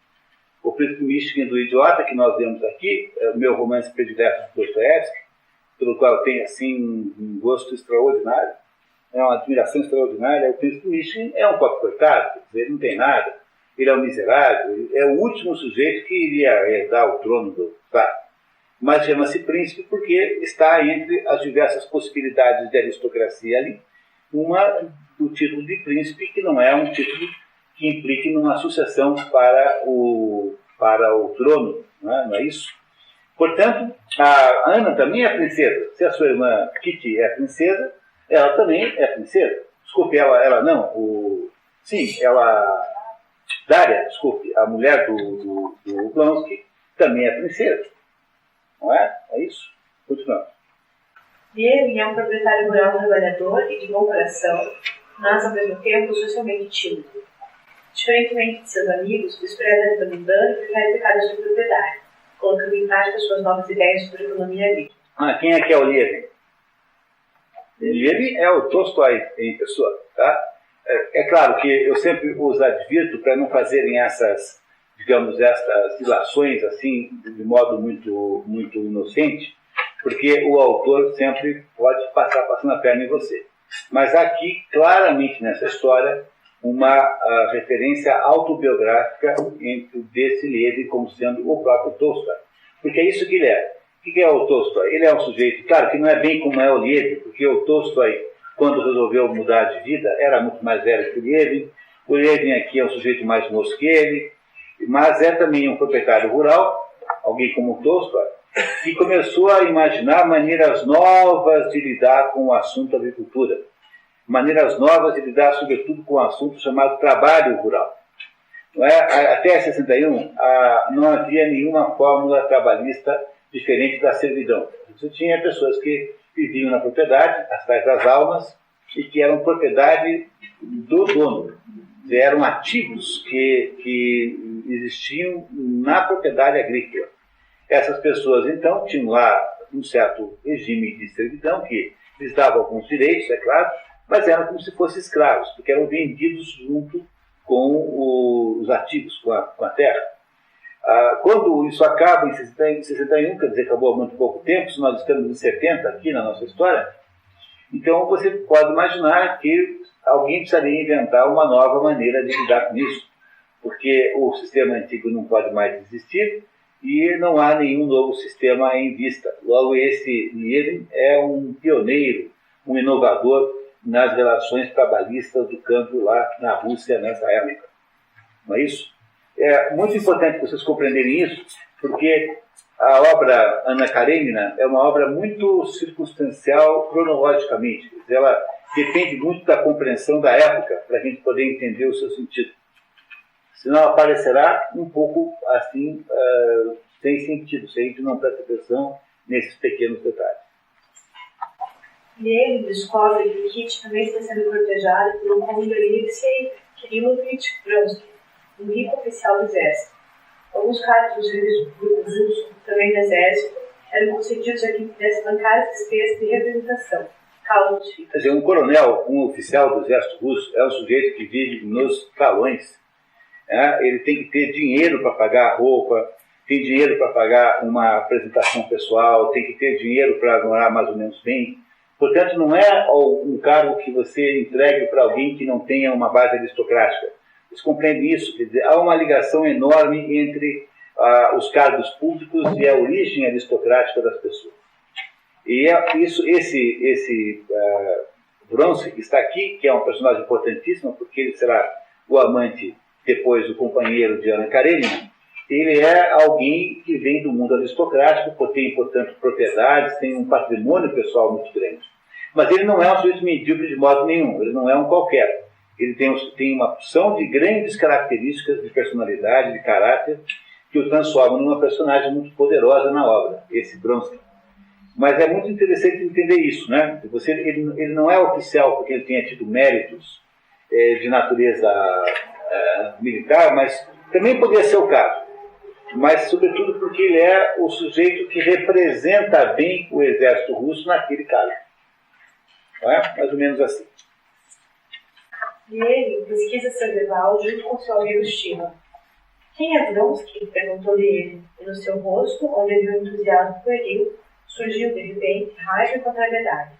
O príncipe Mishkin do Idiota, que nós vemos aqui, é o meu romance predileto de Dostoiévski, pelo qual eu tenho assim, um gosto extraordinário, é uma admiração extraordinária. O príncipe Mishkin é um pobre coitado, quer dizer, ele não tem nada, ele é um miserável, ele é o último sujeito que iria herdar o trono do czar. Mas chama-se príncipe porque está entre as diversas possibilidades de aristocracia ali, do título de príncipe, que não é um título que implique numa sucessão para o trono, não é isso? Portanto, a Ana também é princesa. Se a sua irmã Kitty é princesa, ela também é princesa. Desculpe, ela não. Daria, desculpe, a mulher do Oblonsky, também é princesa. Não é? É isso? Continuamos. Levin é um proprietário rural trabalhador e de bom coração, mas ao mesmo tempo socialmente tímido. Diferentemente de seus amigos, despreza a vida mundana e prefere ficar na sua propriedade, colocando em prática suas novas ideias sobre economia líquida. Quem é que é o Levin? Levin é o Tolstói em pessoa, tá? É claro que eu sempre os advirto para não fazerem essas ilações assim, de modo muito, muito inocente, porque o autor sempre pode passar passando a perna em você. Mas aqui, claramente nessa história, uma referência autobiográfica desse Levin como sendo o próprio Tolstói. Porque é isso que ele é. O que é o Tolstói? Ele é um sujeito, claro que não é bem como é o Levin, porque o Tolstói, quando resolveu mudar de vida, era muito mais velho que o Levin. O Levin aqui é um sujeito mais moço que ele, mas é também um proprietário rural, alguém como o Tolstói, que começou a imaginar maneiras novas de lidar com o assunto agricultura. Maneiras novas de lidar, sobretudo, com o assunto chamado trabalho rural. Não é? Até 61, não havia nenhuma fórmula trabalhista diferente da servidão. Você tinha pessoas que viviam na propriedade, as tais das almas, e que eram propriedade do dono. Eram ativos que existiam na propriedade agrícola. Essas pessoas, então, tinham lá um certo regime de servidão, que lhes dava alguns direitos, é claro, mas eram como se fossem escravos, porque eram vendidos junto com os ativos, com a terra. Quando isso acaba em 61, quer dizer, acabou há muito pouco tempo, se nós estamos em 70 aqui na nossa história, então você pode imaginar que alguém precisaria inventar uma nova maneira de lidar com isso, porque o sistema antigo não pode mais existir e não há nenhum novo sistema em vista. Logo, ele é um pioneiro, um inovador nas relações trabalhistas do campo lá na Rússia nessa época. Não é isso? É muito importante vocês compreenderem isso, porque a obra Anna Karenina é uma obra muito circunstancial cronologicamente. Ela depende muito da compreensão da época para a gente poder entender o seu sentido. Senão aparecerá um pouco assim, sem sentido, se a gente não presta atenção nesses pequenos detalhes. E ele descobre que Kit também está sendo cortejado pelo conde Alexei Kirilovich Vronsky, um rico oficial do exército. Alguns cargos dos grupos russos, também do exército, eram concedidos a quem pudesse bancar as despesas de representação. Quer dizer, um coronel, um oficial do exército russo, é um sujeito que vive nos talões. Ele tem que ter dinheiro para pagar roupa, tem dinheiro para pagar uma apresentação pessoal, tem que ter dinheiro para morar mais ou menos bem. Portanto, não é um cargo que você entregue para alguém que não tenha uma base aristocrática. Vocês compreendem isso? Quer dizer, há uma ligação enorme entre os cargos públicos e a origem aristocrática das pessoas. E esse Vronsky, que está aqui, que é um personagem importantíssimo, porque ele será o amante depois do companheiro de Anna Karenina, ele é alguém que vem do mundo aristocrático, tem, portanto, propriedades, tem um patrimônio pessoal muito grande. Mas ele não é um sujeito medíocre de modo nenhum, ele não é um qualquer. Ele tem uma opção de grandes características de personalidade, de caráter, que o transformam numa personagem muito poderosa na obra, esse Vronsky. Mas é muito interessante entender isso, né? Ele não é oficial porque ele tenha tido méritos de natureza militar, mas também poderia ser o caso. Mas, sobretudo, porque ele é o sujeito que representa bem o exército russo naquele caso. Não é? Mais ou menos assim. E ele pesquisa seu rival junto com seu amigo Shiva. Quem é Vronsky? Perguntou-lhe ele, e no seu rosto, onde havia um entusiasmo pueril, surgiu de repente raiva e contrariedade.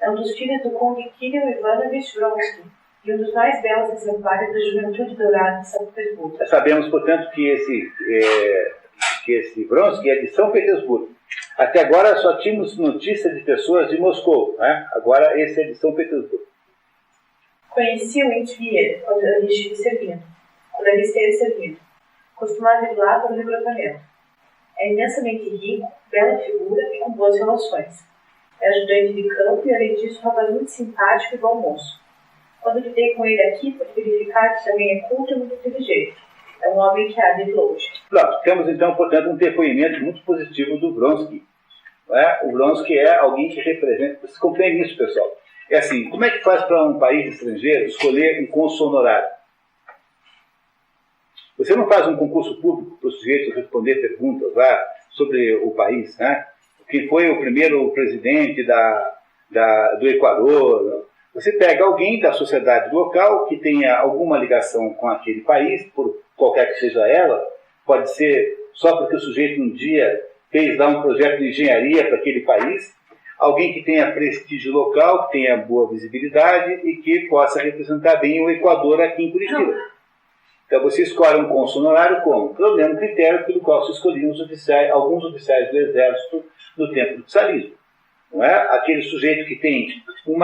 É um dos filhos do conde Kirill Ivanovich Vronsky, e um dos mais belos exemplares da juventude dourada de São Petersburgo. Sabemos, portanto, que esse Vronsky é de São Petersburgo. Até agora só tínhamos notícias de pessoas de Moscou, né? Agora esse é de São Petersburgo. Conhecia o Intvier quando ele esteve servindo. Costumava ir lá para o recrutamento. É imensamente rico, bela figura e com boas relações. É ajudante de campo e, além disso, um rapaz muito simpático e bom moço. Quando lidei com ele aqui, pude verificar que também é culto e muito inteligente. É um homem que há de longe. Pronto, temos então, portanto, um depoimento muito positivo do Vronsky. O Vronsky é alguém que representa... Vocês compreendem isso, pessoal? É assim, como é que faz para um país estrangeiro escolher um cônsul honorário? Você não faz um concurso público para os sujeitos responder perguntas lá sobre o país, né? Quem foi o primeiro presidente do Equador? Você pega alguém da sociedade local que tenha alguma ligação com aquele país, por qualquer que seja ela, pode ser só porque o sujeito um dia fez lá um projeto de engenharia para aquele país, alguém que tenha prestígio local, que tenha boa visibilidade e que possa representar bem o Equador aqui em Curitiba. Então você escolhe um cônsul honorário como? Pelo mesmo critério pelo qual se escolhiam alguns oficiais do exército no tempo do czarismo. Não é? Aquele sujeito que tem um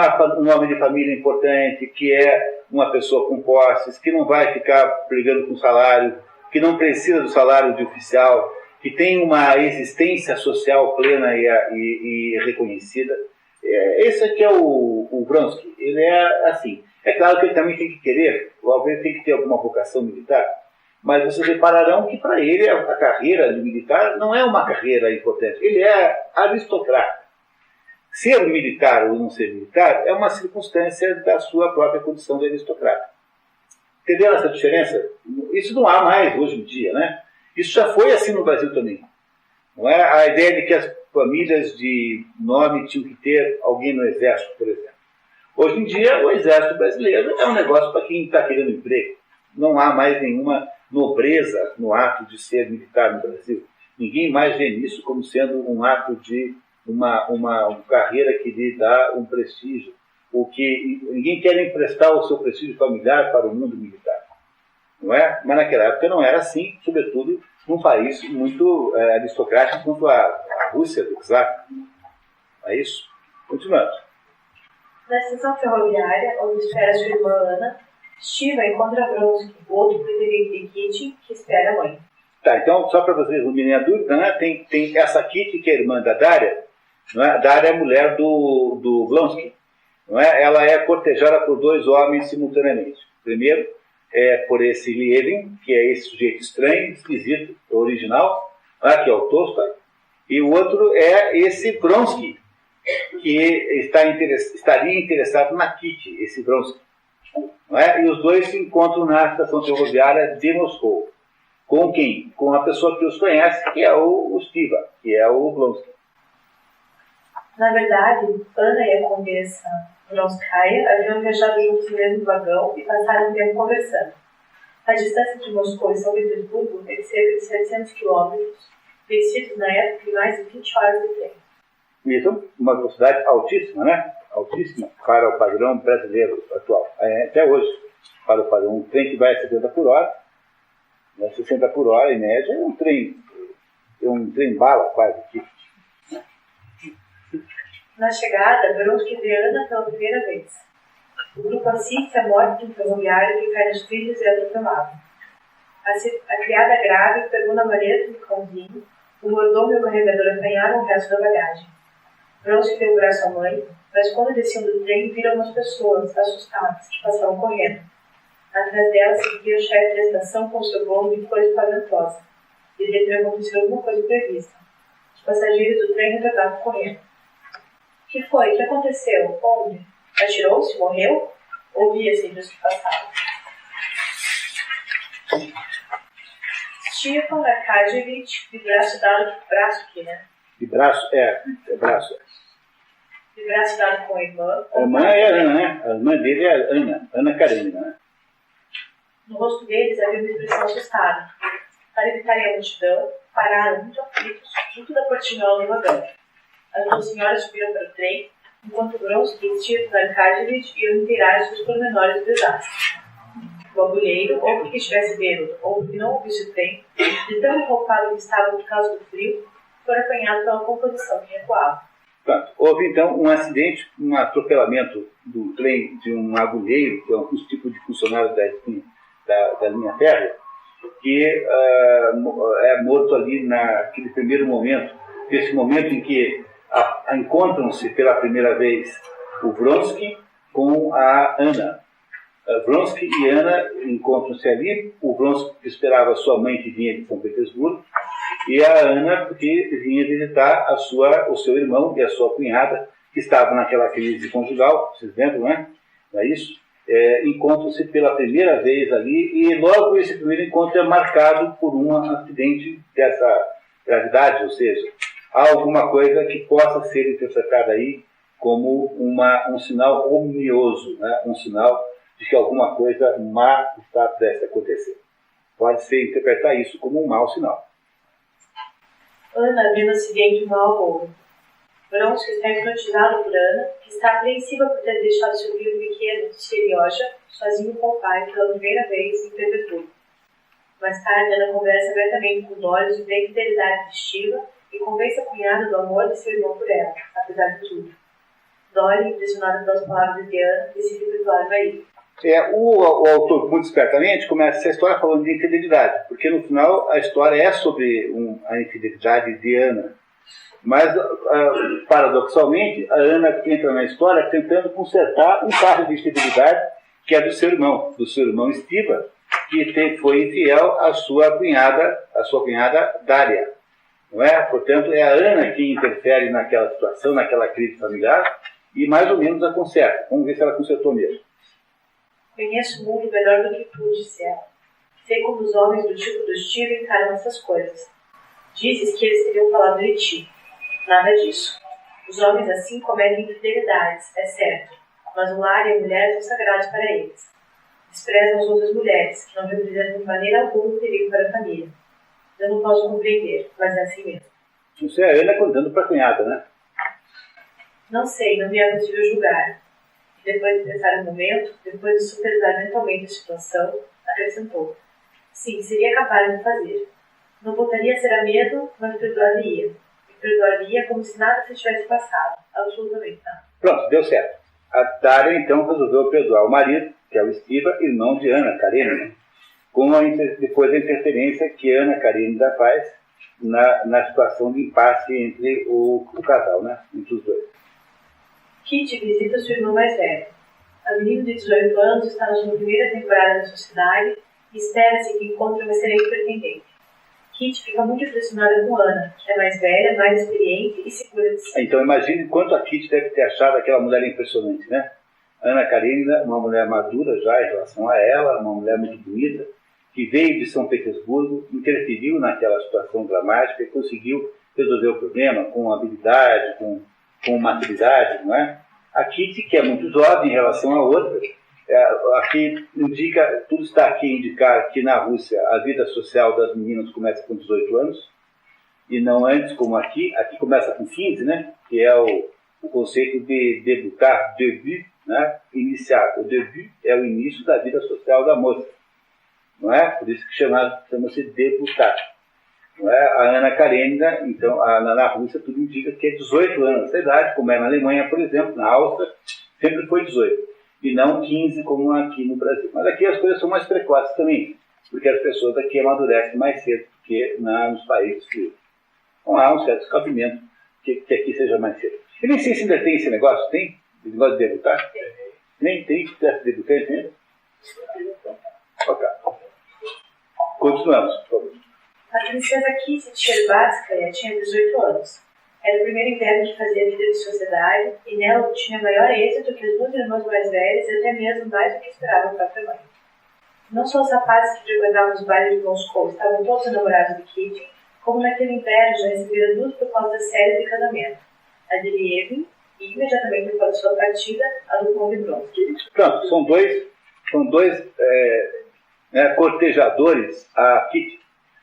nome de família importante, que é uma pessoa com posses, que não vai ficar brigando com salário, que não precisa do salário de oficial, que tem uma existência social plena e reconhecida. Esse aqui é o Vronsky. Ele é assim. É claro que ele também tem que querer, talvez tem que ter alguma vocação militar, mas vocês repararão que para ele a carreira de militar não é uma carreira importante. Ele é aristocrata. ser militar ou não ser militar é uma circunstância da sua própria condição de aristocrata. Entenderam essa diferença? Isso não há mais hoje em dia, né? Isso já foi assim no Brasil também. Não é a ideia de que as famílias de nome tinham que ter alguém no exército, por exemplo. Hoje em dia, o exército brasileiro é um negócio para quem está querendo emprego. Não há mais nenhuma nobreza no ato de ser militar no Brasil. Ninguém mais vê isso como sendo um ato de uma carreira que lhe dá um prestígio. Ninguém quer emprestar o seu prestígio familiar para o mundo militar. Não é? Mas naquela época não era assim, sobretudo num país muito aristocrático quanto a Rússia do czar. É isso? Continuando. Na estação ferroviária, onde espera sua irmã Ana, Stiva encontra Vronsky, o outro pretendente de Kitty, que espera a mãe. Tá, então, só para vocês resumirem a dúvida, né? Tem essa Kitty, que é irmã da Dária. Não é? A Dária é a mulher do Vronsky. Não é? Ela é cortejada por dois homens simultaneamente. Primeiro, por esse Lievin, que é esse sujeito estranho, esquisito, original, que é o Tolstói. E o outro é esse Vronsky, que estaria interessado na Kitty, esse Vronsky. Não é? E os dois se encontram na estação ferroviária de Moscou. Com quem? Com a pessoa que os conhece, que é o Stiva, que é o Vronsky. Na verdade, Ana e a condessa Vronskaya haviam viajado juntos no mesmo vagão e passaram um tempo conversando. A distância de Moscou e São Petersburgo é de cerca de 700 quilômetros, vencidos na época de mais de 20 horas de trem. Isso, uma velocidade altíssima, né? Altíssima para o padrão brasileiro atual. Até hoje, para o padrão, um trem que vai a 70 por hora, 60 por hora em média, é um trem bala quase aqui. Na chegada, Vronsky vê Ana pela primeira vez. O grupo assiste à morte de um ferroviário que cai nos trilhos e é atropelado. A criada grave pegou na maleta do cãozinho, o mordomo e o carregador apanharam o resto da bagagem. Vronsky deu o braço à mãe, mas quando desciam do trem, viram umas pessoas, assustadas, que passavam correndo. Atrás delas seguia o chefe da estação com seu bolo de coisa espantosa. Devia ter acontecido alguma coisa prevista. Os passageiros do trem retornavam correndo. O que foi? O que aconteceu? Onde? Atirou-se? Morreu? Ouvia-se entre os que passavam. Stepan Arkadievich, de braço dado, braço aqui, né? De braço? Braço. De braço dado com a irmã. A irmã é a Ana, né? A irmã dele é a Ana Karenina, né? No rosto deles havia uma expressão assustada. Para evitarem a multidão, pararam muito aflitos junto da portinhola do vagão. As duas senhoras subiram para o trem, enquanto Vronsky e Stepan Arkadievich iam inteirar-se dos pormenores do desastre. O agulheiro, ou porque estivesse bêbado, ou porque não ouvisse o trem, de tão empolgado que estava por causa do frio, foi apanhado pela composição que recuava. Pronto. Houve então um acidente, um atropelamento do trem de um agulheiro, que é um tipo de funcionário da linha férrea, que é morto ali naquele primeiro momento, nesse momento em que encontram-se pela primeira vez o Vronsky com a Ana. Vronsky e Ana encontram-se ali. O Vronsky esperava a sua mãe, que vinha de São Petersburgo, e a Ana, porque vinha visitar o seu irmão e a sua cunhada, que estavam naquela crise conjugal, vocês lembram, né? Não é isso? Encontram-se pela primeira vez ali, e logo esse primeiro encontro é marcado por um acidente dessa gravidade, ou seja, há alguma coisa que possa ser interpretada aí como um sinal ominioso, né? Um sinal de que alguma coisa má está prestes a acontecer. Pode-se interpretar isso como um mau sinal. Ana viu no acidente um mau agouro. Vronsky está hipnotizado por Ana, que está apreensiva por ter deixado seu filho pequeno, Serioja, sozinho com o pai pela primeira vez em Petersburgo. Mais tarde, Ana conversa abertamente com Doris sobre a infidelidade de Stiva e convence a cunhada do amor de seu irmão por ela, apesar de tudo. Doris, impressionada pelas palavras de Ana, decide perdoar o marido. O autor, muito espertamente, começa essa história falando de infidelidade, porque no final a história é sobre a infidelidade de Ana. Mas, paradoxalmente, a Ana entra na história tentando consertar um caso de infidelidade que é do seu irmão Stiva, que foi infiel à sua cunhada Dária. Não é? Portanto, é a Ana que interfere naquela situação, naquela crise familiar, e mais ou menos a conserta. Vamos ver se ela consertou mesmo. Conheço o mundo melhor do que tu, disse ela. Sei como os homens do tipo do Steve encaram essas coisas. Dizes que eles teriam falado de ti. Nada disso. Os homens assim cometem infidelidades, é certo, mas o lar e a mulher são sagrados para eles. Desprezam as outras mulheres, que não representam de maneira alguma um perigo para a família. Eu não posso compreender, mas é assim mesmo. Isso é a Ana contando para a cunhada, né? Não sei, não me é possível julgar. E depois de pensar um momento, depois de superar mentalmente a situação, acrescentou. Sim, seria capaz de fazer. Não voltaria a ser a mesma, mas perdoaria. E perdoaria como se nada se tivesse passado. Absolutamente nada. Pronto, deu certo. A Dária, então, resolveu perdoar o marido, que é o Estiva, irmão de Ana Karenina, depois da interferência que Ana Karenina faz na situação de impasse entre o casal, né? Entre os dois. Kitty visita sua irmã mais velha. A menina de 18 anos está na sua primeira temporada na sociedade e espera-se que encontre uma excelente pretendente. Kitty fica muito impressionada com Ana, que é mais velha, mais experiente e segura de si. Então imagine quanto a Kitty deve ter achado aquela mulher impressionante, né? Ana Karenina, uma mulher madura já em relação a ela, uma mulher muito bonita, que veio de São Petersburgo, interferiu naquela situação dramática e conseguiu resolver o problema com habilidade, com maturidade, não é? A Kitty, que é muito jovem em relação à outra, aqui indica, tudo está aqui a indicar que na Rússia a vida social das meninas começa com 18 anos, e não antes como aqui começa com 15, né? Que é o conceito de debutar, début, né? Iniciar. O début é o início da vida social da moça, não é? Por isso que chama-se debutar. Não é? A Ana Karenina, então, na Rússia, tudo indica que é 18 anos. Essa idade, como é na Alemanha, por exemplo, na Áustria, sempre foi 18. E não 15, como aqui no Brasil. Mas aqui as coisas são mais precoces também, porque as pessoas aqui amadurecem mais cedo do que nos países que não há um certo escapamento que aqui seja mais cedo. Eu nem sei se ainda tem esse negócio. Tem? Esse negócio de debutar? Nem tem teste de debutante ainda? Ok. Continuamos, por favor. A princesa Kitty Tcherbatskaya tinha 18 anos. Era o primeiro inverno que fazia vida de sociedade e nela obtinha maior êxito que as duas irmãs mais velhas e até mesmo mais do que esperava a própria mãe. Não só os rapazes que frequentavam os bailes de Moscou estavam todos enamorados de Kitty, como naquele inverno já receberam duas propostas sérias de casamento. A de Lievin e, imediatamente após sua partida, a do Conde Vronsky. Pronto, são dois cortejadores a Kitty.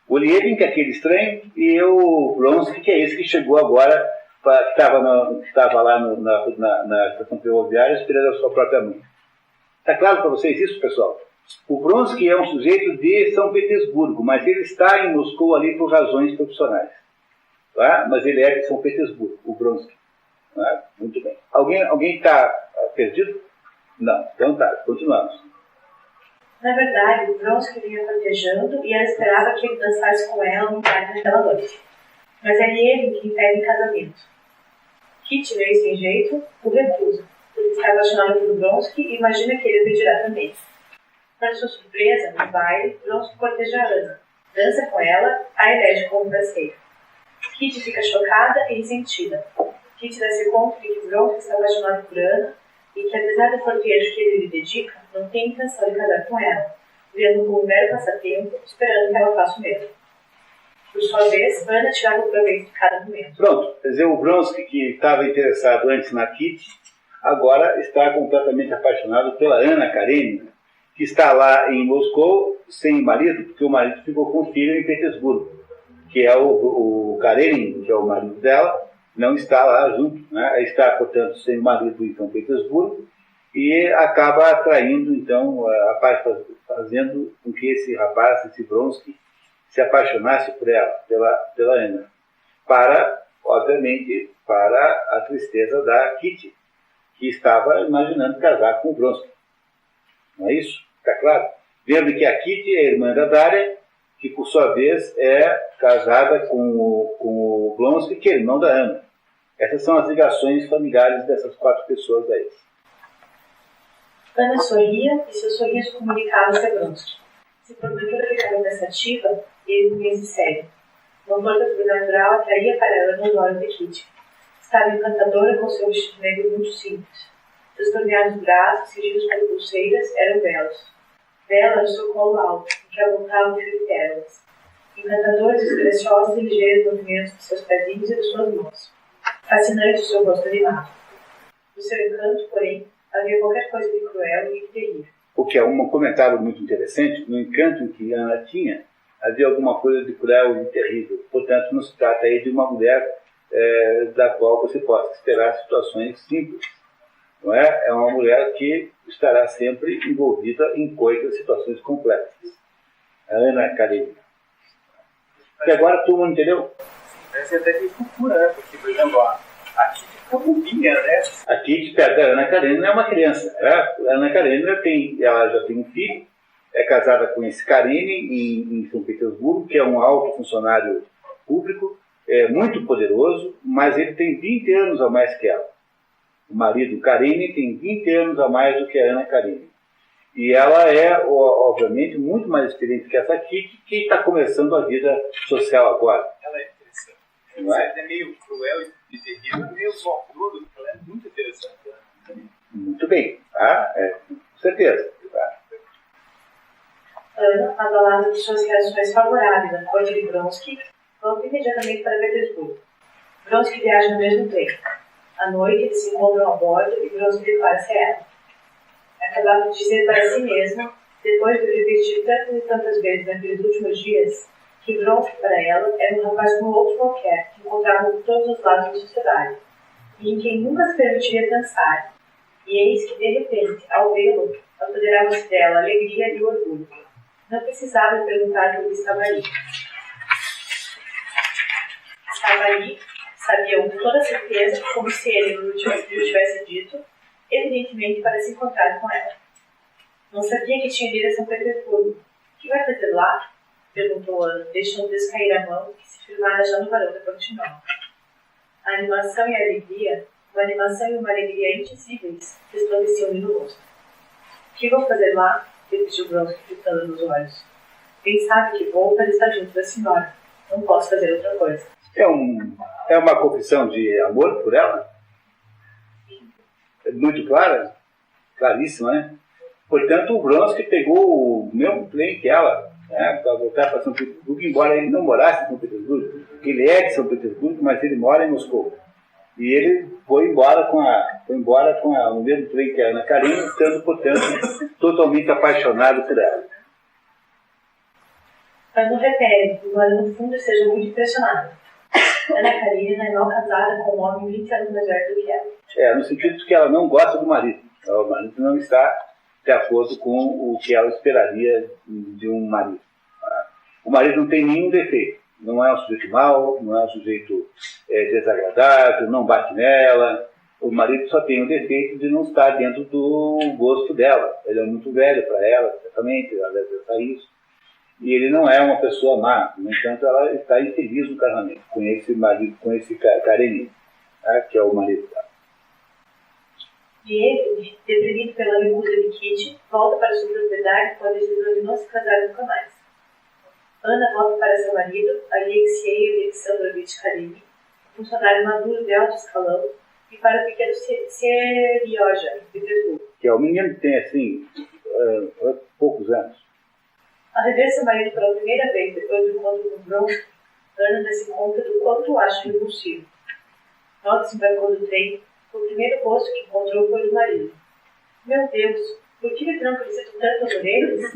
O Lievin, que é aquele estranho, e o Vronsky, que é esse que chegou agora, que estava lá na estação ferroviária esperando a sua própria mãe. Está claro para vocês isso, pessoal? O Vronsky é um sujeito de São Petersburgo, mas ele está em Moscou ali por razões profissionais. Tá? Mas ele é de São Petersburgo, o Vronsky. Tá? Muito bem. Alguém está perdido? Não. Então tá, continuamos. Na verdade, o Vronsky vinha cortejando e ela esperava que ele dançasse com ela no parque naquela noite. Mas é ele que impede o casamento. Kitty, meio sem jeito, o recusa, porque está apaixonado por Vronsky e imagina que ele o pedirá também. Para sua surpresa, no baile, Vronsky corteja a Ana, dança com ela, a elege como parceira. Kitty fica chocada e ressentida. Kitty dá-se conta de que Vronsky está apaixonado por Ana e que, apesar do flirtejo que ele lhe dedica, não tem intenção de casar com ela, vendo como um mero passatempo, esperando que ela faça o mesmo. Por sua vez, Ana tirava o proveito de cada momento. Pronto, quer dizer, o Vronsky, que estava interessado antes na Kitty, agora está completamente apaixonado pela Ana Karenina, que está lá em Moscou sem marido, porque o marido ficou com o filho em Petersburgo, que é o Karenin, que é o marido dela, não está lá junto, né? Está, portanto, sem marido em São Petersburgo e acaba atraindo, então, fazendo com que esse rapaz, esse Vronsky, se apaixonasse por ela, pela Ana, obviamente, para a tristeza da Kitty, que estava imaginando casar com o Vronsky. Não é isso? Está claro? Vendo que a Kitty é a irmã da Dária, que por sua vez é casada com o Vronsky, que é irmão da Ana. Essas são as ligações familiares dessas 4 pessoas aí. Ana sorria e seu sorriso comunicava-se a Vronsky. Se porventura ficava pensativa, ele me disse sério. Uma força sobrenatural atraía para ela nos olhos de Kitty. Estava encantadora com seu vestido negro muito simples. Seus torneados braços, cingidos por pulseiras, eram belos. Bela no seu colo alto, em que avultava um fio de pérolas. Encantadores os graciosos e ligeiros movimentos de seus pezinhos e de suas mãos. Fascinante o seu rosto animado. No seu encanto, porém, havia qualquer coisa de cruel e de terrível. O que é um comentário muito interessante. No encanto que Ana tinha, havia alguma coisa de cruel e terrível. Portanto, não se trata aí de uma mulher da qual você possa esperar situações simples. Não é? É uma mulher que estará sempre envolvida em coisas, situações complexas. A Ana Karenina. E agora todo mundo entendeu? Parece até que cultura, né? Porque, por exemplo, a Kitty ficou bobinha, né? A Kitty, perto da Ana Karenina, é uma criança. A Ana Karenina ela já tem um filho, é casada com esse Karenin em São Petersburgo, que é um alto funcionário público, muito poderoso, mas ele tem 20 anos a mais que ela. O marido Karenin tem 20 anos a mais do que a Ana Karenina. E ela é, obviamente, muito mais experiente que essa Kitty, que está começando a vida social agora. Ela é interessante. Não é? Ela é meio cruel e terrível, meio morrudo, ela é muito interessante. Né? Muito bem, tá? Com certeza. Tá? Ana, abalada de suas reações favoráveis à corte de Vronsky, volta imediatamente para Petersburgo. Vronsky viaja no mesmo tempo. À noite, eles se encontram a bordo e Vronsky depara-se a ela. Acabava de dizer para si mesma, depois de repetir tantas e tantas vezes naqueles últimos dias, que Vronsky para ela era um rapaz como outro qualquer, que encontrava por todos os lados da sociedade, e em quem nunca se permitiria pensar. E eis que, de repente, ao vê-lo, apoderava-se dela a alegria e o orgulho. Não precisava perguntar por que estava ali. Estava ali, sabiam com toda certeza, como se ele lhe tivesse dito, evidentemente para se encontrar com ela. Não sabia que tinha ido a São Petersburgo. O que vai fazer lá? Perguntou Ana, deixando descair a mão que se firmara já no varão da Portinhola. A animação e a alegria, uma animação e uma alegria indizíveis, resplandeciam-lhe no rosto. O que vou fazer lá? Repetiu Vronsky, fitando nos olhos. Bem sabe que vou para estar junto da senhora. Não posso fazer outra coisa. É uma confissão de amor por ela? Muito clara, claríssima, né? Portanto, o Vronsky pegou o mesmo trem que ela, né, para voltar para São Petersburgo, embora ele não morasse em São Petersburgo. Ele é de São Petersburgo, mas ele mora em Moscou. E ele foi embora no mesmo trem que a Ana Karenina, estando, portanto, totalmente apaixonado por ela. Mas não repele, embora no fundo esteja muito impressionado. Ana Karenina é mal casada com um homem 20 anos mais velho do que ela. No sentido de que ela não gosta do marido. O marido não está de acordo com o que ela esperaria de um marido. O marido não tem nenhum defeito. Não é um sujeito mau, não é um sujeito desagradável, não bate nela. O marido só tem o defeito de não estar dentro do gosto dela. Ele é muito velho para ela, certamente, ela deve pensar isso. E ele não é uma pessoa má. No entanto, ela está infeliz no casamento com esse marido, com esse Karenin, que é o marido dela. E ele, deprimido pela recusa de Kitty, volta para sua propriedade com a decisão de não se casar nunca mais. Ana volta para seu marido, Alexei Alexandrovich Karenin, funcionário maduro de alto escalão, e para o pequeno Serioja, em Petersburgo. Que é o menino que tem, assim, poucos anos. Ao rever seu marido pela primeira vez depois do encontro com Vronsky, Ana dá-se conta do quanto acha impulsivo. Nota-se embarcou do trem, o primeiro rosto que encontrou foi o marido. Meu Deus, por que me tranquiliza tanto as orelhas?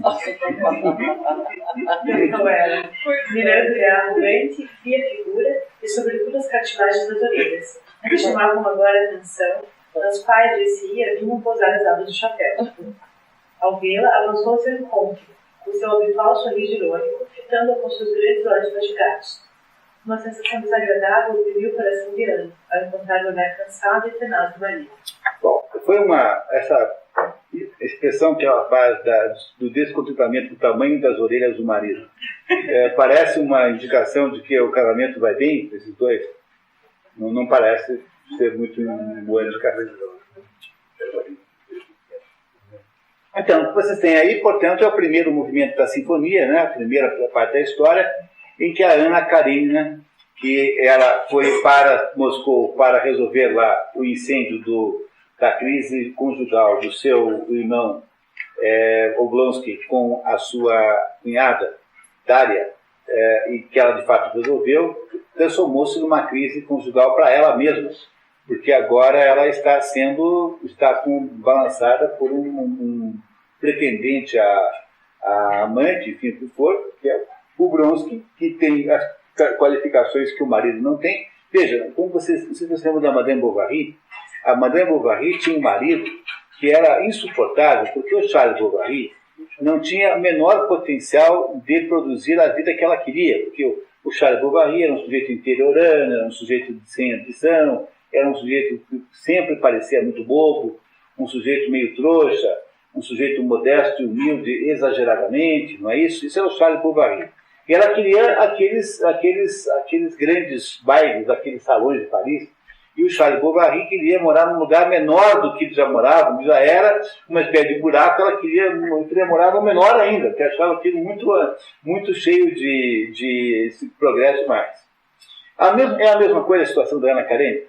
Perguntou ela, mirando-lhe a arrogante e fria figura e sobretudo as cartilagens das orelhas, que chamavam agora a atenção, nas quais disse vinham pousar as abas do chapéu. Ao vê-la, avançou ao seu encontro, com seu habitual sorriso irônico, fitando-a com seus grandes olhos fatigados. Uma sensação desagradável oprimiu o coração de Ana, ao encontrar o olhar cansado e tenaz do marido. Bom, foi essa expressão que ela faz do descontentamento do tamanho das orelhas do marido. Parece uma indicação de que o casamento vai bem, esses dois? Não parece ser muito boa indicação. Então, o que vocês têm aí, portanto, é o primeiro movimento da sinfonia, né? A primeira parte da história, em que a Anna Karenina, que ela foi para Moscou para resolver lá o incêndio da crise conjugal do seu irmão Oblonsky com a sua cunhada, Daria, e que ela de fato resolveu, transformou-se numa crise conjugal para ela mesma, porque agora ela está balançada por um pretendente a amante, enfim, o que for, que é o Oblonsky, que tem as qualificações que o marido não tem. Veja, como não sei se você lembra da Madame Bovary, a Madame Bovary tinha um marido que era insuportável, porque o Charles Bovary não tinha o menor potencial de produzir a vida que ela queria, porque o Charles Bovary era um sujeito interiorano, era um sujeito sem ambição, era um sujeito que sempre parecia muito bobo, um sujeito meio trouxa, um sujeito modesto e humilde exageradamente, não é isso? Isso é o Charles Bovary. E ela queria aqueles grandes bailes, aqueles salões de Paris, e o Charles Bovary queria morar num lugar menor do que ele já morava, já era uma espécie de buraco, ela queria morar no menor ainda, que achava aquilo muito cheio de progresso mais. É a mesma coisa a situação da Anna Karenina?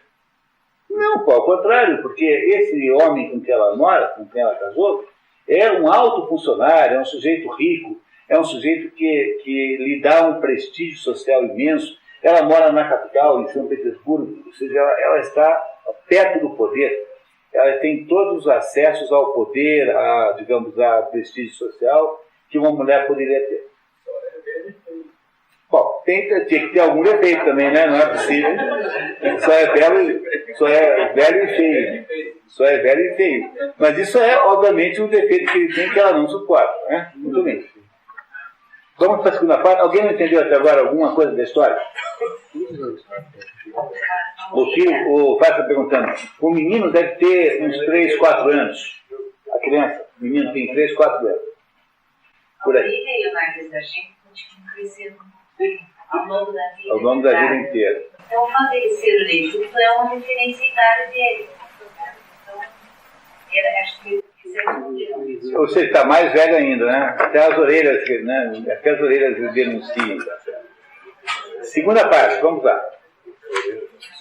Não, ao contrário, porque esse homem com quem ela mora, com quem ela casou, é um alto funcionário, é um sujeito rico, é um sujeito que lhe dá um prestígio social imenso. Ela mora na capital, em São Petersburgo, ou seja, ela está perto do poder. Ela tem todos os acessos ao poder, a prestígio social que uma mulher poderia ter. Bom, tinha que ter algum defeito também, né? Não é possível. Só é velho e feio. Só é velho e feio. Mas isso é, obviamente, um defeito que ele tem que ela não suporta, né? Muito bem. Vamos para a segunda parte. Alguém não entendeu até agora alguma coisa da história? O Fábio está perguntando. O menino deve ter uns 3, 4 anos. A criança, o menino tem 3, 4 anos. Por aí. Ao longo da vida, ao longo da vida inteira. Então, amadurecer o leitor é uma referência idade dele. Então, acho que isso é muito. Ou seja, está mais velho ainda, né? Até as orelhas denunciam. Segunda parte, vamos lá. Os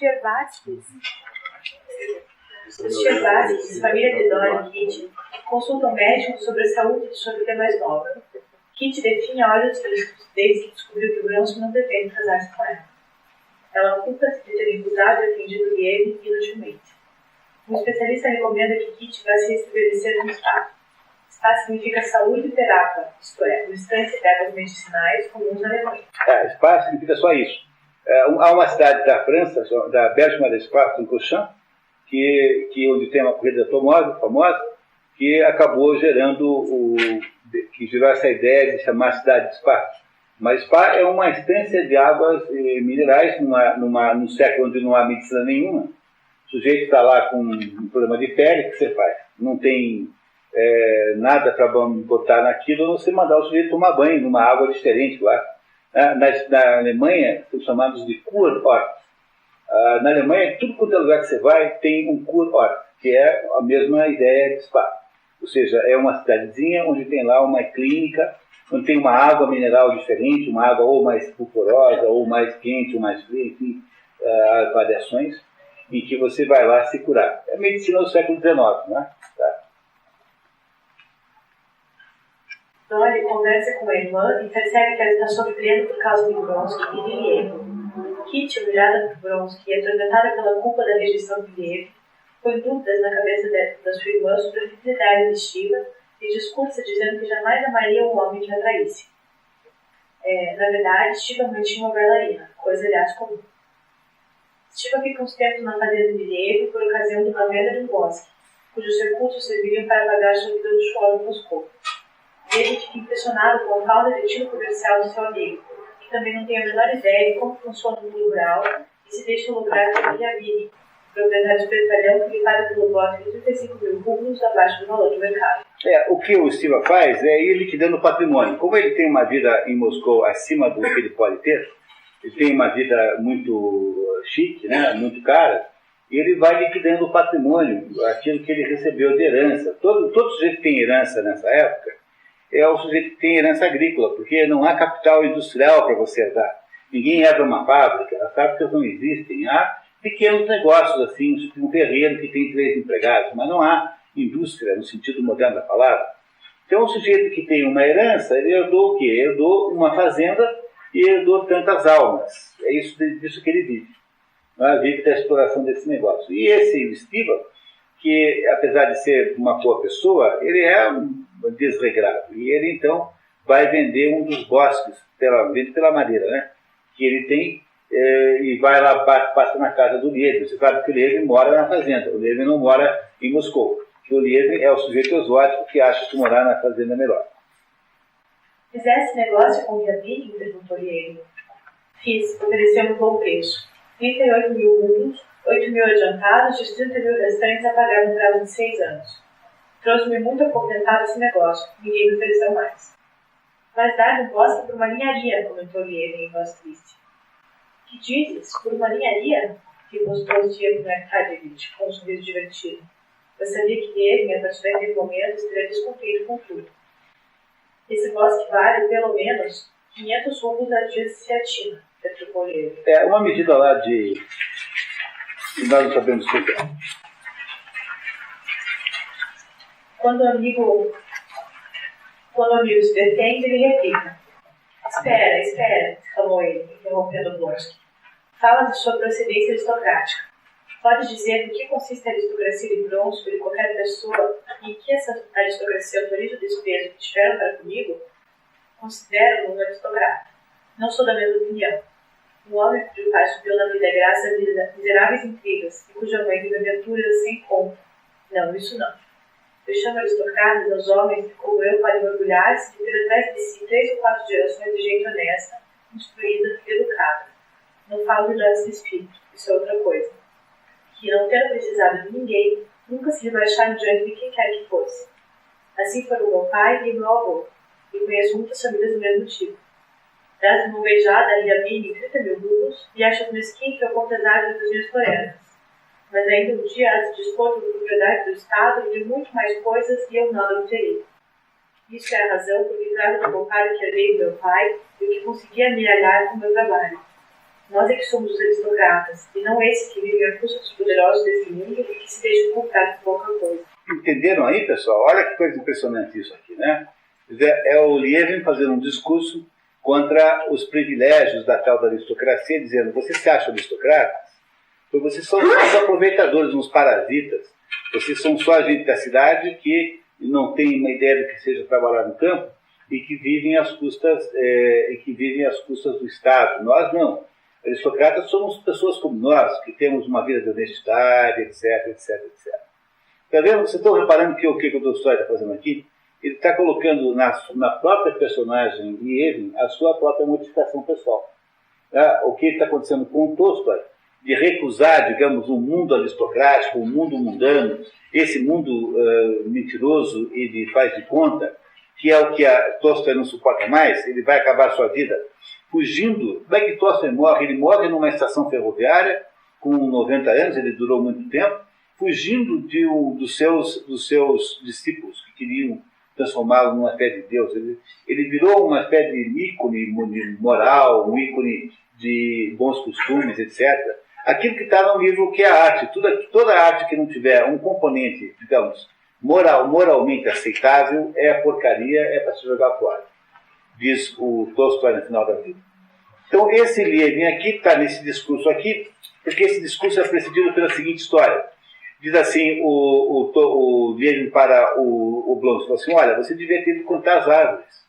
Chervaskis, família de Dora e Kitty, consultam médicos sobre a saúde de sua filha mais nova. Kitty define olhos desde que descobriu que o Bronsky não pretende casar-se com ela. Ela ocupa-se de ter recusado e atendido ele inutilmente. Um especialista recomenda que Kitty vá se estabelecer no spa. Spa significa saúde terapia, isto é, uma instância de ervas medicinais comuns na Alemanha. Spa significa só isso. Há uma cidade da França, da Bélgica de Spa, em Cochin, onde tem uma corrida famosa, que acabou gerou essa ideia de chamar a cidade de Spa. Mas Spa é uma instância de águas minerais num século onde não há medicina nenhuma. O sujeito está lá com um problema de pele, o que você faz? Não tem nada para botar naquilo, ou você mandar o sujeito tomar banho numa água diferente lá. Na Alemanha, são chamados de Kurort. Na Alemanha, tudo quanto é lugar que você vai, tem um Kurort, que é a mesma ideia de Spa. Ou seja, é uma cidadezinha onde tem lá uma clínica, onde tem uma água mineral diferente, uma água ou mais sulfurosa, ou mais quente, ou mais fria, enfim, as variações, em que você vai lá se curar. É a medicina do século XIX, né? Tá. Dolly conversa com a irmã e percebe que ela está sofrendo por causa de Bronsky e de Liev. Kitty, humilhada por Bronsky e atormentada pela culpa da rejeição de Liev, põe dúvidas na cabeça da sua irmã sobre a fidelidade de Shiva e discursa dizendo que jamais amaria um homem que a traísse. Na verdade, Shiva mantinha uma bailarina, coisa aliás comum. Shiva fica uns tempos na fazenda de Liev por ocasião de uma venda de um bosque, cujos recursos serviriam para pagar sua vida luxuosa em Moscou. Ele fica impressionado com a falta de tino comercial do seu amigo, que também não tem a menor ideia de como funciona o mundo rural e se deixa lucrar com Yaviri, proprietário espetalhão que lhe paga pelo lote de 35 mil rublos abaixo do valor do mercado. O que o Shiva faz é ir liquidando o patrimônio. Como ele tem uma vida em Moscou acima do que ele pode ter, ele tem uma vida muito chique, né, muito cara, e ele vai liquidando o patrimônio, aquilo que ele recebeu de herança. Todo sujeito que tem herança nessa época, é o sujeito que tem herança agrícola, porque não há capital industrial para você herdar. Ninguém herda uma fábrica, as fábricas não existem. Há pequenos negócios, assim, um terreno que tem 3 empregados, mas não há indústria no sentido moderno da palavra. Então, o sujeito que tem uma herança, ele herdou o quê? Herdou uma fazenda e herdou tantas almas. É disso que ele vive. Vive da exploração desse negócio. E esse Estiva, que apesar de ser uma boa pessoa, ele é um desregrado. E ele, então, vai vender um dos bosques, pela madeira, né? Que ele tem, e vai lá, passa na casa do Lievin. Você sabe que o Lievin mora na fazenda, o Lievin não mora em Moscou. Que o Lievin é o sujeito exótico que acha que morar na fazenda é melhor. Fizesse negócio com o Lievin? Perguntou Lievin. Fiz, ofereceu um bom preço. 38 mil rublos, 8 mil adiantados e os 30 mil restantes a pagar no prazo de 6 anos. Trouxe-me muito aposentado esse negócio, ninguém me ofereceu mais. Mas dar um bosque por uma linharia, comentou Lievin em voz triste. Que dizes? Por uma linharia? Ripostou Stiepan Arkadievich, com um sorriso divertido. Eu sabia que Lievin, a partir daquele momento, estaria descumprido com tudo. Esse bosque vale, pelo menos, 500 rublos a dia de ciatina, retrucou Lievin. É uma medida lá de... Nós não sabemos o que é. Quando o amigo se detém, ele replica. Espera, exclamou ele, interrompendo Blonsky. Fala de sua procedência aristocrática. Pode dizer do que consiste a aristocracia de Blonsky ou de qualquer pessoa e que essa aristocracia autoriza o desprezo que tiveram para comigo? Considero-me um aristocrata. Não sou da mesma opinião. Um homem cujo pai subiu na vida graças a miseráveis intrigas e cuja mãe vive aventuras sem conta. Não, isso não. Eu chamo aristocratas aos homens que, como eu, podem orgulhar-se de ter atrás de si 3 ou 4 gerações de gente honesta, instruída e educada. Não falo de dotes de espírito, isso é outra coisa. Que, não tendo precisado de ninguém, nunca se rebaixaram diante de quem quer que fosse. Assim foram meu pai e meu avô, e conheço muitas famílias do mesmo tipo. Das uma beijada ali a mim 30 mil rublos e achas mesquinho que eu conto as árvores das minhas florestas. Mas ainda um dia há de dispor de propriedade do Estado e de muito mais coisas e eu nada obterei. Isso é a razão por que trago do meu pai o que herdei do meu pai e o que consegui amealhar com o meu trabalho. Nós é que somos os aristocratas, e não esses que vivem a custa dos poderosos desse mundo e que se deixam comprar por pouca coisa. Entenderam aí, pessoal? Olha que coisa impressionante isso aqui, né? É o Lievin fazendo um discurso contra os privilégios da tal da aristocracia, dizendo, vocês se acham aristocratas? Porque vocês são uns aproveitadores, uns parasitas. Vocês são só gente da cidade que não tem uma ideia do que seja trabalhar no campo e que vivem às custas, do Estado. Nós não. Aristocratas somos pessoas como nós, que temos uma vida de honestidade, etc, etc, etc. Está vendo? Vocês estão reparando que o que o Tolstói está fazendo aqui? Ele está colocando na própria personagem Lievin a sua própria modificação pessoal. O que está acontecendo com o Tolstói? De recusar, digamos, um mundo aristocrático, um mundo mundano, esse mundo mentiroso e de faz de conta, que é o que a Tolstói não suporta mais, ele vai acabar a sua vida fugindo. Como é que Tolstói morre? Ele morre numa estação ferroviária, com 90 anos, ele durou muito tempo, fugindo dos seus discípulos, que queriam transformá-lo numa fé de Deus. Ele virou uma fé de ícone moral, um ícone de bons costumes, etc. Aquilo que está no livro que é a arte. Toda arte que não tiver um componente, digamos, moralmente aceitável, é porcaria, é para se jogar fora. Diz o Tolstói no final da vida. Então, esse Lievin aqui está nesse discurso aqui, porque esse discurso é precedido pela seguinte história. Diz assim o Lievin para o Blonsky, falou assim, olha, você devia ter ido contar as árvores.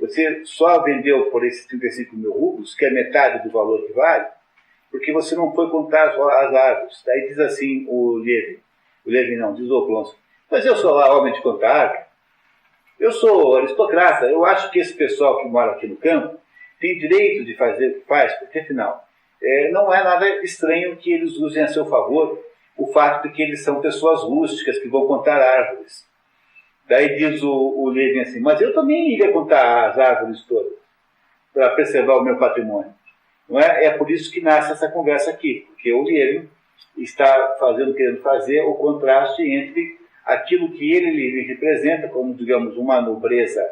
Você só vendeu por esses 35 mil rublos, que é metade do valor que vale, porque você não foi contar as árvores. Daí diz assim o Lievin não, diz o Blonsky, mas eu sou lá homem de contar árvore. Eu sou aristocrata, eu acho que esse pessoal que mora aqui no campo tem direito de fazer o que faz, porque afinal, não é nada estranho que eles usem a seu favor o fato de que eles são pessoas rústicas que vão contar árvores. Daí diz o Lievin assim, mas eu também iria contar as árvores todas, para preservar o meu patrimônio. Não é? É por isso que nasce essa conversa aqui, porque o Lievin está querendo fazer o contraste entre aquilo que ele representa como, digamos, uma nobreza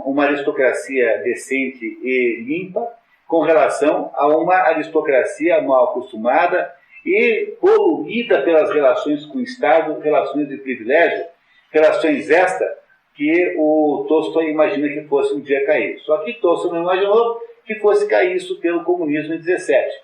uma aristocracia decente e limpa com relação a uma aristocracia mal acostumada e poluída pelas relações com o Estado, relações de privilégio, relações esta que o Tolstói imagina que fosse um dia cair. Só que Tolstói não imaginou que fosse cair isso pelo comunismo em 17.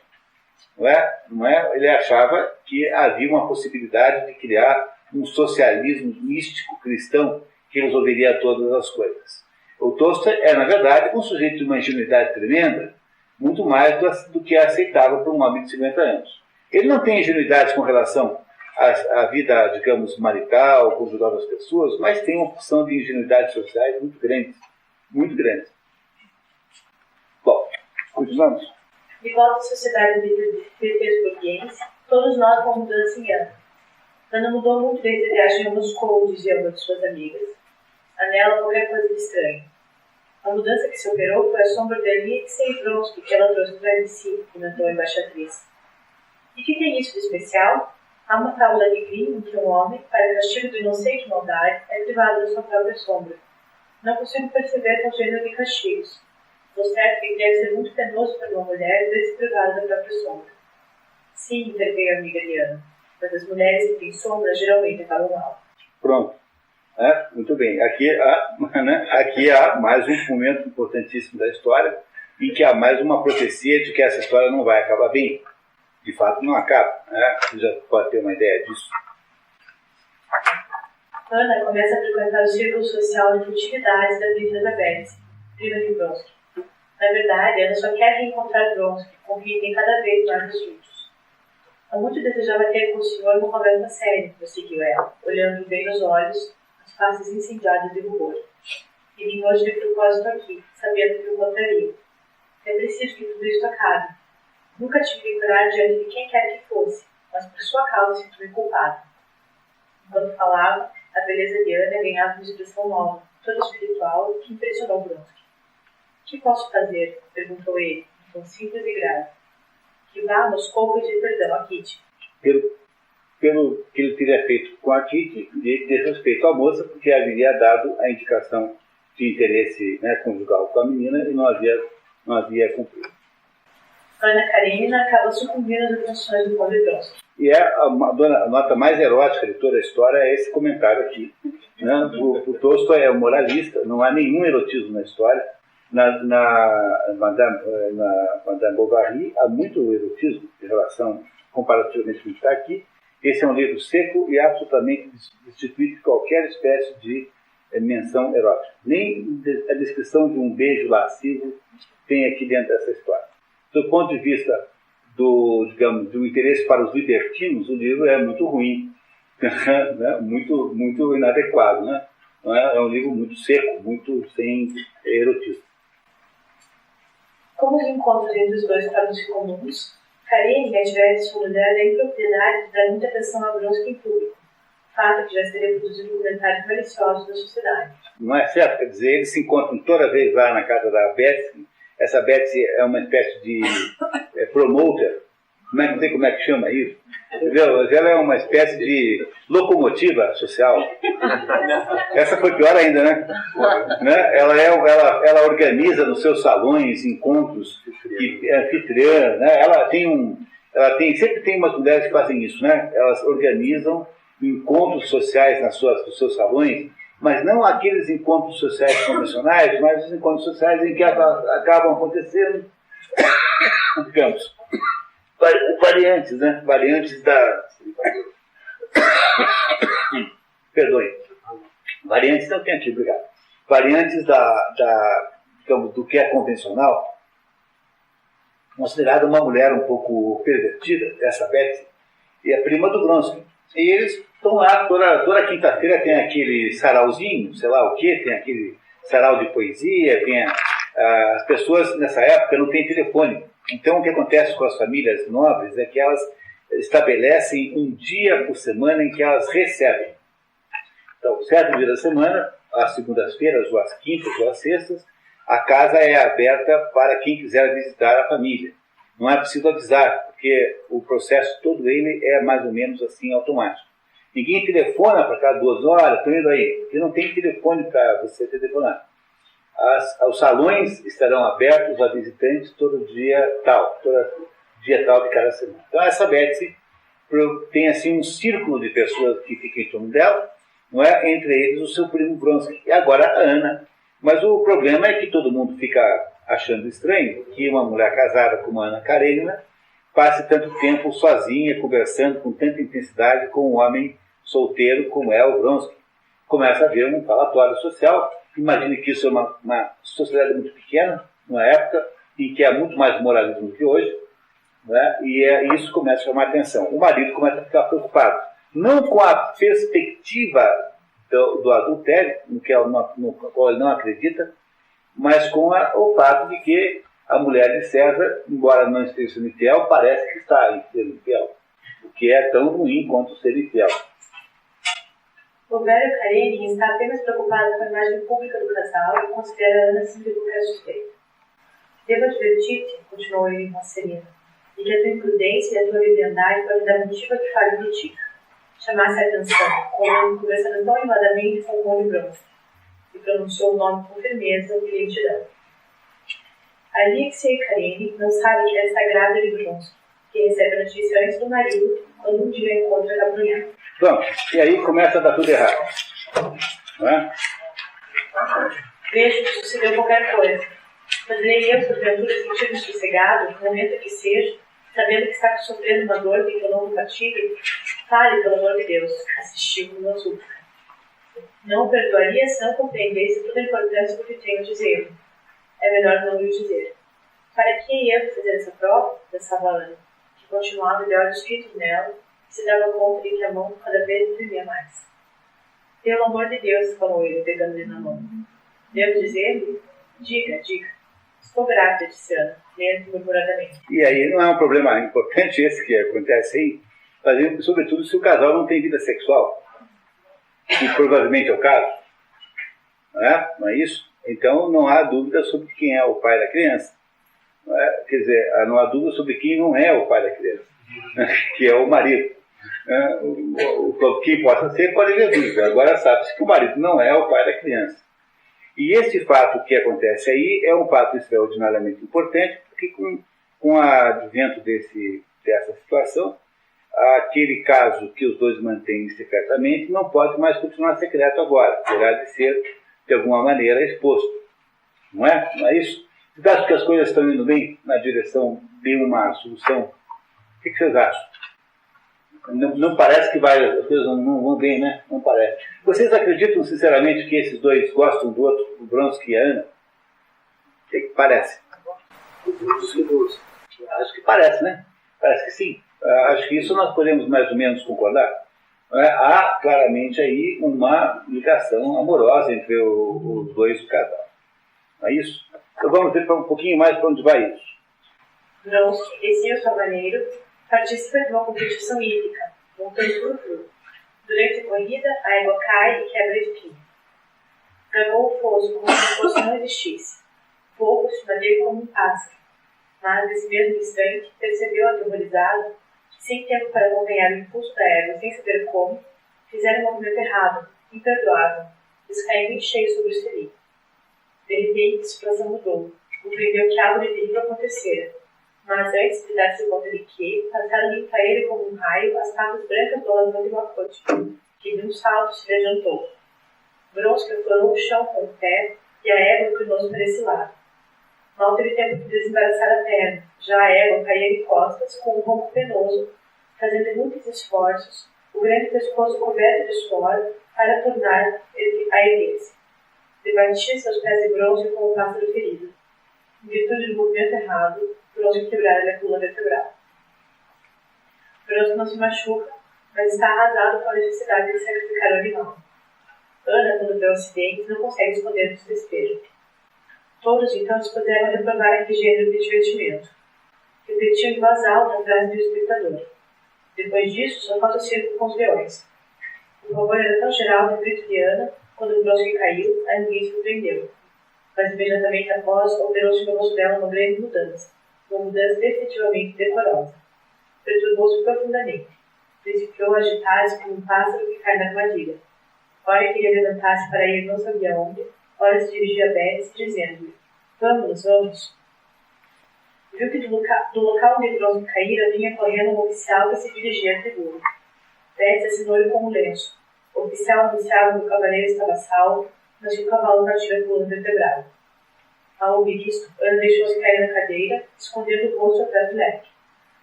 Não é? Ele achava que havia uma possibilidade de criar um socialismo místico cristão que resolveria todas as coisas. O Tolstói é, na verdade, um sujeito de uma ingenuidade tremenda, muito mais do que é aceitável para um homem de 50 anos. Ele não tem ingenuidade com relação à vida, digamos, marital, conjugal das pessoas, mas tem uma porção de ingenuidades sociais muito grande. Muito grande. Bom, continuamos. De volta à sociedade petersburguense, todos nós com mudança em Ana. Ana mudou muito desde a viagem a Moscou, dizia uma de suas amigas. Há nela qualquer coisa de estranho. A mudança que se operou foi a sombra de Alexei Vronsky que ela trouxe para si, comentou a embaixatriz. E que tem isso de especial? Há uma fábula de Grimm em que um homem, para castigo do inocente maldade, é privado da sua própria sombra. Não consigo perceber tal gênero de castigos. Estou certo que deve ser muito penoso para uma mulher ver-se privada da própria sombra. Sim, interveio a amiga Diana, mas as mulheres que têm sombra geralmente acabam mal. Pronto. Muito bem. Aqui há mais um momento importantíssimo da história em que há mais uma profecia de que essa história não vai acabar bem. De fato, não acaba. Você já pode ter uma ideia disso. Ana começa a frequentar o círculo social de festividades da princesa Betsy, prima de Vronsky. Na verdade, Ana só quer reencontrar Vronsky, com quem tem cada vez mais assuntos. Há muito desejava ter com o senhor uma conversa séria, prosseguiu ela, olhando bem nos olhos, as faces incendiadas de rubor. E vim hoje de propósito aqui, sabendo que o encontraria. É preciso que tudo isto acabe. Nunca tive coragem diante de quem quer que fosse, mas por sua causa sinto-me culpada. Enquanto falava, a beleza de Ana ganhava uma expressão nova, toda espiritual, que impressionou Vronsky. O que posso fazer? Perguntou ele, em tom simples e grave. Que vá a Moscou pedir perdão a Kitty. Pelo que ele teria feito com a Kitty, de desrespeito à moça, porque haveria dado a indicação de interesse conjugal com a menina e não havia cumprido. Ana Karenina acaba sucumbindo às intenções do pobre Vronsky. E a nota mais erótica de toda a história é esse comentário aqui. O Tolstói é um moralista, não há nenhum erotismo na história. Na Madame Bovary há muito erotismo em relação, comparativamente com o que está aqui. Esse é um livro seco e absolutamente destituído de qualquer espécie de menção erótica. Nem a descrição de um beijo lascivo tem aqui dentro dessa história. Do ponto de vista do interesse para os libertinos, o livro é muito ruim, muito inadequado. É um livro muito seco, muito sem erotismo. Como os encontros entre os dois tornam-se comuns, Karenina adverte sua mulher da impropriedade de dar muita atenção a Vronsky em público, fato que já teria produzido comentários maliciosos da sociedade. Não é certo? Quer dizer, eles se encontram toda vez lá na casa da Betsy. Essa Betsy é uma espécie de promoter. Não sei como é que chama isso. Entendeu? Ela é uma espécie de locomotiva social. Essa foi pior ainda, né? Ela organiza nos seus salões encontros, anfitriã, né? Sempre tem umas mulheres que fazem isso, né? Elas organizam encontros sociais nos seus salões, mas não aqueles encontros sociais convencionais, mas os encontros sociais em que acabam acontecendo, digamos, variantes, né? Variantes da... Perdoe. Variantes, não tem aqui, obrigado. Variantes digamos, do que é convencional, considerada uma mulher um pouco pervertida, essa Betsy, e a prima do Vronsky. E eles estão lá, toda quinta-feira tem aquele sarauzinho, sei lá o quê, tem aquele sarau de poesia, as pessoas nessa época não têm telefone. Então o que acontece com as famílias nobres é que elas estabelecem um dia por semana em que elas recebem. Então, certo dia da semana, às segundas-feiras, ou às quintas, ou às sextas, a casa é aberta para quem quiser visitar a família. Não é preciso avisar, porque o processo todo ele é mais ou menos assim automático. Ninguém telefona para cá 2 horas, estou indo aí, porque não tem telefone para você telefonar. Os salões estarão abertos a visitantes todo dia tal de cada semana. Então essa Betsy tem assim um círculo de pessoas que ficam em torno dela, não é? Entre eles o seu primo Vronsky e agora a Ana. Mas o problema é que todo mundo fica achando estranho que uma mulher casada como a Ana Karenina passe tanto tempo sozinha, conversando com tanta intensidade com um homem solteiro como é o Vronsky. Começa a haver um falatório social. Imagine que isso é uma sociedade muito pequena, numa época em que há muito mais moralismo do que hoje, né? E isso começa a chamar atenção. O marido começa a ficar preocupado, não com a perspectiva do adultério, no qual ele não acredita, mas com o fato de que a mulher de César, embora não esteja sendo infiel, parece que está sendo infiel, o que é tão ruim quanto ser infiel. O velho Karenin está apenas preocupado com a imagem pública do casal e considera Ana sempre qualquer suspeita. Devo advertir-te, continuou ele com sereno, e que a tua imprudência e a tua leviandade podem dar motivo a que fale de ti. Chamasse a atenção, conversando tão animadamente com o Conde Vronsky, e pronunciou o nome com firmeza e lentidão. Alexei Karenin não sabe que é sagrado de Vronsky, que recebe a notícia antes do marido, quando um dia encontra a Gabriela. Pronto, e aí começa a dar tudo errado. Não é? Vejo que sucedeu qualquer coisa. Poderei eu, porventura, sentir-me sossegado, no momento que seja, sabendo que está sofrendo uma dor de que eu não compartilho? Fale, pelo amor de Deus, assistiu com uma súplica. Não o perdoaria se não compreendesse toda a importância do que tenho a dizer. É melhor não lhe dizer. Para que ia eu fazer essa prova? Pensava Ana, que continuava de olhos fitos nela, e se dava conta de que a mão cada vez tremia mais. Pelo amor de Deus, falou ele, pegando-lhe na mão. Devo dizer-lhe? Diga. Estou grávida, disse Ana, lento e murmuradamente. E aí não é um problema importante esse que acontece aí, fazendo, sobretudo se o casal não tem vida sexual, que provavelmente é o caso, não é isso? Então não há dúvida sobre quem é o pai da criança. Não é? Quer dizer, não há dúvida sobre quem não é o pai da criança, que é o marido. Quem possa ser pode haver dúvida. Agora sabe-se que o marido não é o pai da criança. E esse fato que acontece aí é um fato extraordinariamente importante, porque com o advento dessa situação, aquele caso que os dois mantêm secretamente não pode mais continuar secreto agora, terá de ser, de alguma maneira, exposto. Não é? Não é isso? Vocês acham que as coisas estão indo bem na direção de uma solução? O que vocês acham? Não parece que as coisas não vão bem, né? Não parece. Vocês acreditam sinceramente que esses dois gostam do outro, o Vronsky e a Ana? O que parece? Acho que parece, né? Parece que sim. Acho que isso nós podemos mais ou menos concordar. Há claramente aí uma ligação amorosa entre os dois do casal. Não é isso? Então vamos ver um pouquinho mais para onde vai isso. Vronsky, esse o cavaleiro, participa de uma competição hípica, montando por tudo. Durante a corrida, a égua cai e quebra de pino. Gamou o fosso como se fosse não existisse. Fogo acima dele como um pássaro. Mas, nesse mesmo instante, percebeu aterrorizado que, sem tempo para acompanhar o impulso da égua sem saber como, fizeram um movimento errado, imperdoável, descaindo em cheio sobre o selim. De repente, a situação mudou. Compreendeu que algo de terrível acontecera. Mas antes de dar-se conta de que, passaram-lhe para ele como um raio as patas brancas do alazão de Macote, que de um salto se adiantou. Vronsky aflorou o chão com o pé e a égua inclinou-se para esse lado. Mal teve tempo de desembaraçar a perna, já a égua caía de costas com um ronco penoso, fazendo muitos esforços, o grande pescoço coberto de suor para tornar a erguer-se. Debatia seus pés de bronze como um pássaro ferido. Em virtude do movimento errado, Vronsky quebrar a coluna vertebral. Vronsky não se machuca, mas está arrasado com a necessidade de sacrificar o animal. Ana, quando vê o acidente, não consegue esconder o desespero. Todos então dispuseram a reprovar aquele gênero de divertimento. Repetiam em voz alta atrás do espectador. Depois disso, só falta o circo com os leões. O pavor era tão geral no grito de Ana, quando o Vronsky caiu, a ninguém se surpreendeu. Mas imediatamente após, operou-se no rosto dela uma grande mudança. Uma mudança definitivamente decorosa. Perturbou-se profundamente. Principiou a agitar-se como um pássaro que cai na armadilha. Ora queria levantar-se para ir não sabia onde, Ora se dirigia a Beth, dizendo-lhe: Vamos, vamos. Viu que do local onde o bronze caíra vinha correndo um oficial que se dirigia à tribuna. Beth assinou-lhe com um lenço. O oficial anunciava que o cavaleiro estava salvo, mas que o cavalo partia a coluna vertebral. Ao ouvir isto, Ana deixou-se cair na cadeira, escondendo o rosto atrás do leque.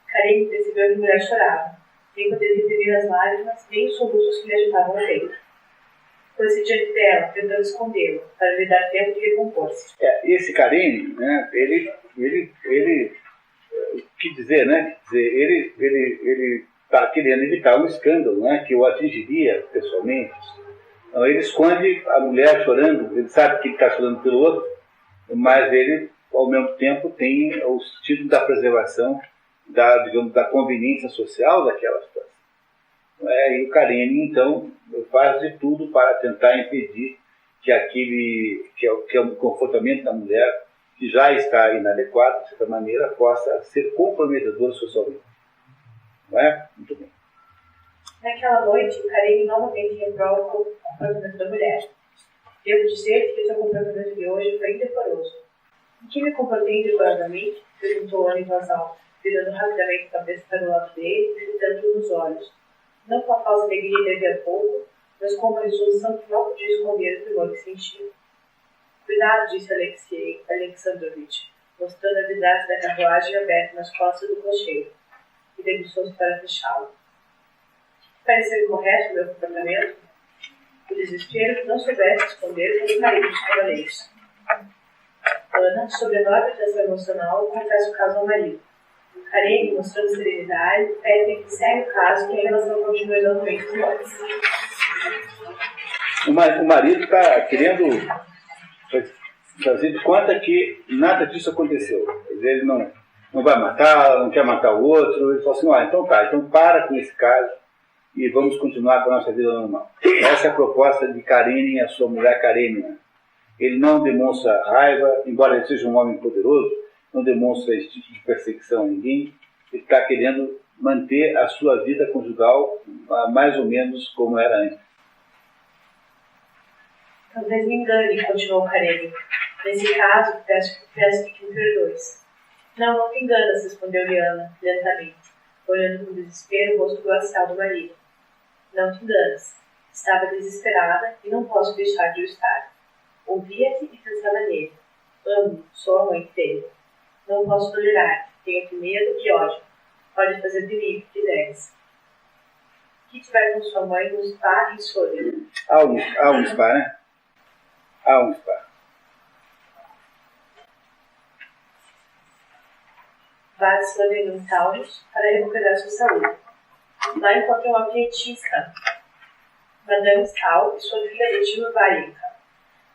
Karine percebeu que a mulher chorava, nem poderia reprimir as lágrimas, nem os soluços que lhe agitavam o peito. Pôs-se diante dela, tentando escondê-lo, para lhe dar tempo de recompor-se. Esse Karine, né, ele, que dizer, né? Ele está querendo evitar um escândalo, né, que o atingiria pessoalmente. Então, ele esconde a mulher chorando, ele sabe que ele está chorando pelo outro, mas ele, ao mesmo tempo, tem o sentido da preservação, da conveniência social daquela situação. E o Karine, então, faz de tudo para tentar impedir que o comportamento da mulher, que já está inadequado, de certa maneira, possa ser comprometedor socialmente. Não é? Muito bem. Naquela noite, Karine novamente reprova o comportamento da mulher. Devo dizer que o seu comportamento de hoje foi indecoroso. Em que me comportei indecorosamente? Perguntou Ana em voz alta, virando rapidamente a cabeça para o lado dele e fitando-o nos olhos. Não com a falsa alegria de havia pouco, mas com uma resolução que não podia esconder o tremor que sentia. Cuidado, disse Alexei Alexandrovich, mostrando a vidraça da carruagem aberta nas costas do cocheiro, e debruçou-se para fechá-lo. Pareceu incorreto o meu comportamento? O desespero que não soubesse esconder pelo carinho dos cavaleiros. Ana, sob a enorme pressão emocional, confessa o caso ao marido. Karine, mostrando serenidade, pede que segue o caso que a relação continue exatamente como antes. O marido está querendo fazer de conta que nada disso aconteceu. Ele não vai matar, não quer matar o outro. Ele fala assim, então tá, então para com esse caso e vamos continuar com a nossa vida normal. Essa é a proposta de Karine e a sua mulher Karenina. Ele não demonstra raiva, embora ele seja um homem poderoso, não demonstra esse tipo de perseguição a ninguém. Ele está querendo manter a sua vida conjugal mais ou menos como era antes. Talvez me engane, continuou Karine. Nesse caso, peço que me perdoes. Não te enganas, respondeu-lhe Ana, lentamente, olhando com desespero o rosto glacial do marido. Não te enganas. Estava desesperada e não posso deixar de o estar. Ouvia-te e pensava nele. Amo, sou a mãe dele. Não posso tolerar, tenho que medo e ódio. Pode fazer de mim o que quiseres. Kit vai com sua mãe no spa em Soden. Há um spa, né? Há um spa. Vá de Soden em Taunus para recuperar sua saúde. Lá encontra uma pietista, Madame Stahl e sua filha adotiva Varenka.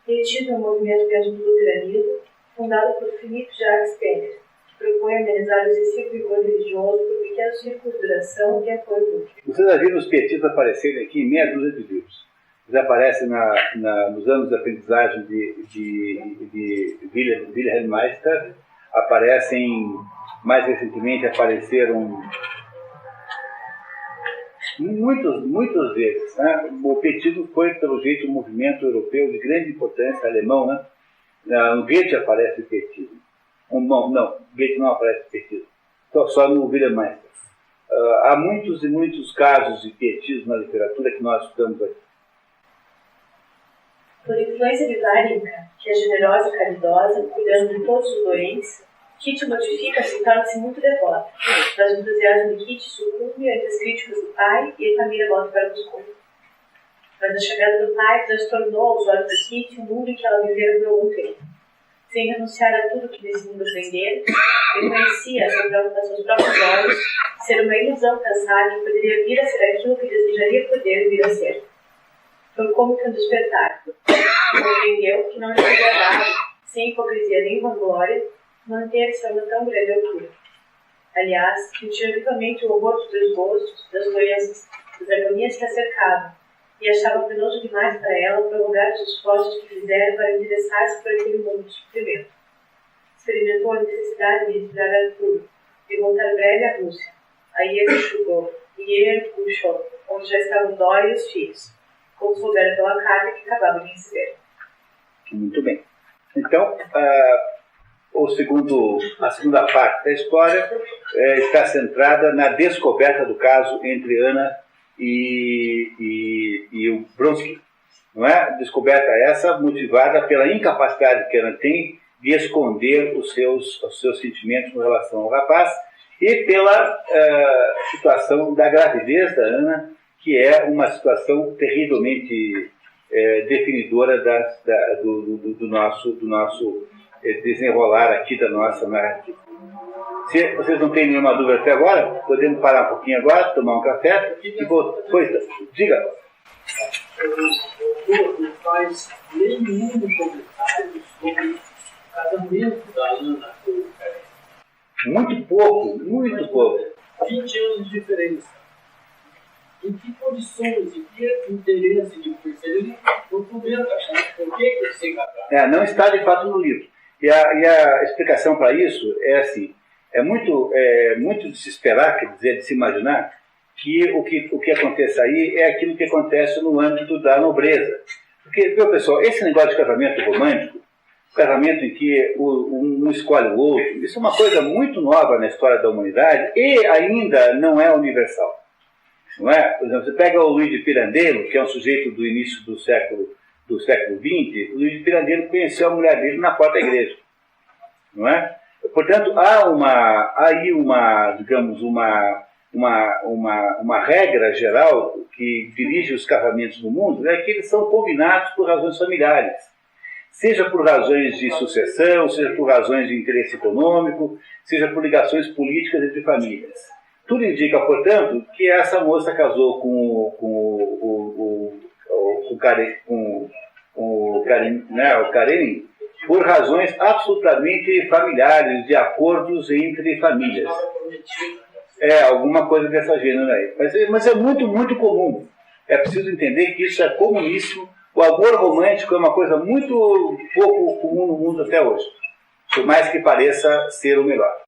Retido no movimento dentro do luteranismo, fundado por Philippe Jacques Spener, que propõe amenizar o excessivo vigor religioso por pequenos círculos de duração e apoio mútuo. Vocês já viram os pietistas aparecerem aqui em meia dúzia de livros. Eles aparecem nos anos de aprendizagem de Wilhelm Meister, aparecem, mais recentemente apareceram muitas vezes. Né? O pietismo foi, pelo jeito, um movimento europeu de grande importância, alemão, né? No Goethe aparece o pietismo. Não, Goethe não aparece o pietismo. Só no Wilhelm Meister. Há muitos e muitos casos de pietismo na literatura que nós estudamos aqui. Por influência de Varenka, que é generosa e caridosa, cuidando de todos os doentes, Kit modifica-se e torna-se muito devota. Mas o entusiasmo de Kit sucumbe ante as críticas do pai e a família volta para Moscou. Mas a chegada do pai transtornou aos olhos de Kit o mundo em que ela vivera por algum tempo. Sem renunciar a tudo que nesse mundo aprender, reconhecia, a seus próprios olhos, ser uma ilusão pensar que poderia vir a ser aquilo que desejaria poder vir a ser. Foi como que um despertar. Compreendeu que não lhe seria dado, sem hipocrisia nem vanglória, manter-se a uma tão grande altura. Aliás, sentia vivamente o horror dos desgostos, das doenças, das agonias que a cercavam, e achava penoso demais para ela prolongar os esforços que fizeram para interessar-se por aquele mundo de sofrimento. Experimentou a necessidade de retirar Arturo, de voltar breve à Rússia. Aí ele enxugou, e ele puxou, onde já estavam Dória e os filhos, como soubera pela carta que acabava de receber. Muito bem. Então, a segunda parte da história está centrada na descoberta do caso entre Ana e o Bronski. Não é? Descoberta essa motivada pela incapacidade que Ana tem de esconder os seus sentimentos com relação ao rapaz e pela situação da gravidez da Ana, que é uma situação terrivelmente definidora do nosso desenrolar aqui da nossa narrativa. Se vocês não têm nenhuma dúvida até agora, podemos parar um pouquinho agora, tomar um café e depois, diga. Não faz nenhum comentário sobre o casamento da Ana com o Karen. Muito pouco. 20 anos de diferença. Em que condições, em que interesse de perceber não comenta por que eles se casaram? Não está de fato no livro. E a explicação para isso é assim: é muito de se esperar, quer dizer, de se imaginar, que o que acontece aí é aquilo que acontece no âmbito da nobreza. Porque, viu, pessoal, esse negócio de casamento romântico, casamento em que um escolhe o outro, isso é uma coisa muito nova na história da humanidade e ainda não é universal. Não é? Por exemplo, você pega o Luís de Pirandello, que é um sujeito do início do século XX, o Luís de Pirandello conheceu a mulher dele na porta da igreja. Não é? Portanto, há aí digamos, uma regra geral que dirige os casamentos no mundo, é que eles são combinados por razões familiares. Seja por razões de sucessão, seja por razões de interesse econômico, seja por ligações políticas entre famílias. Tudo indica, portanto, que essa moça casou com o Karenin por razões absolutamente familiares, de acordos entre famílias. Alguma coisa dessa gênero aí. Mas é muito, muito comum. É preciso entender que isso é comuníssimo. O amor romântico é uma coisa muito pouco comum no mundo até hoje. Por mais que pareça ser o melhor.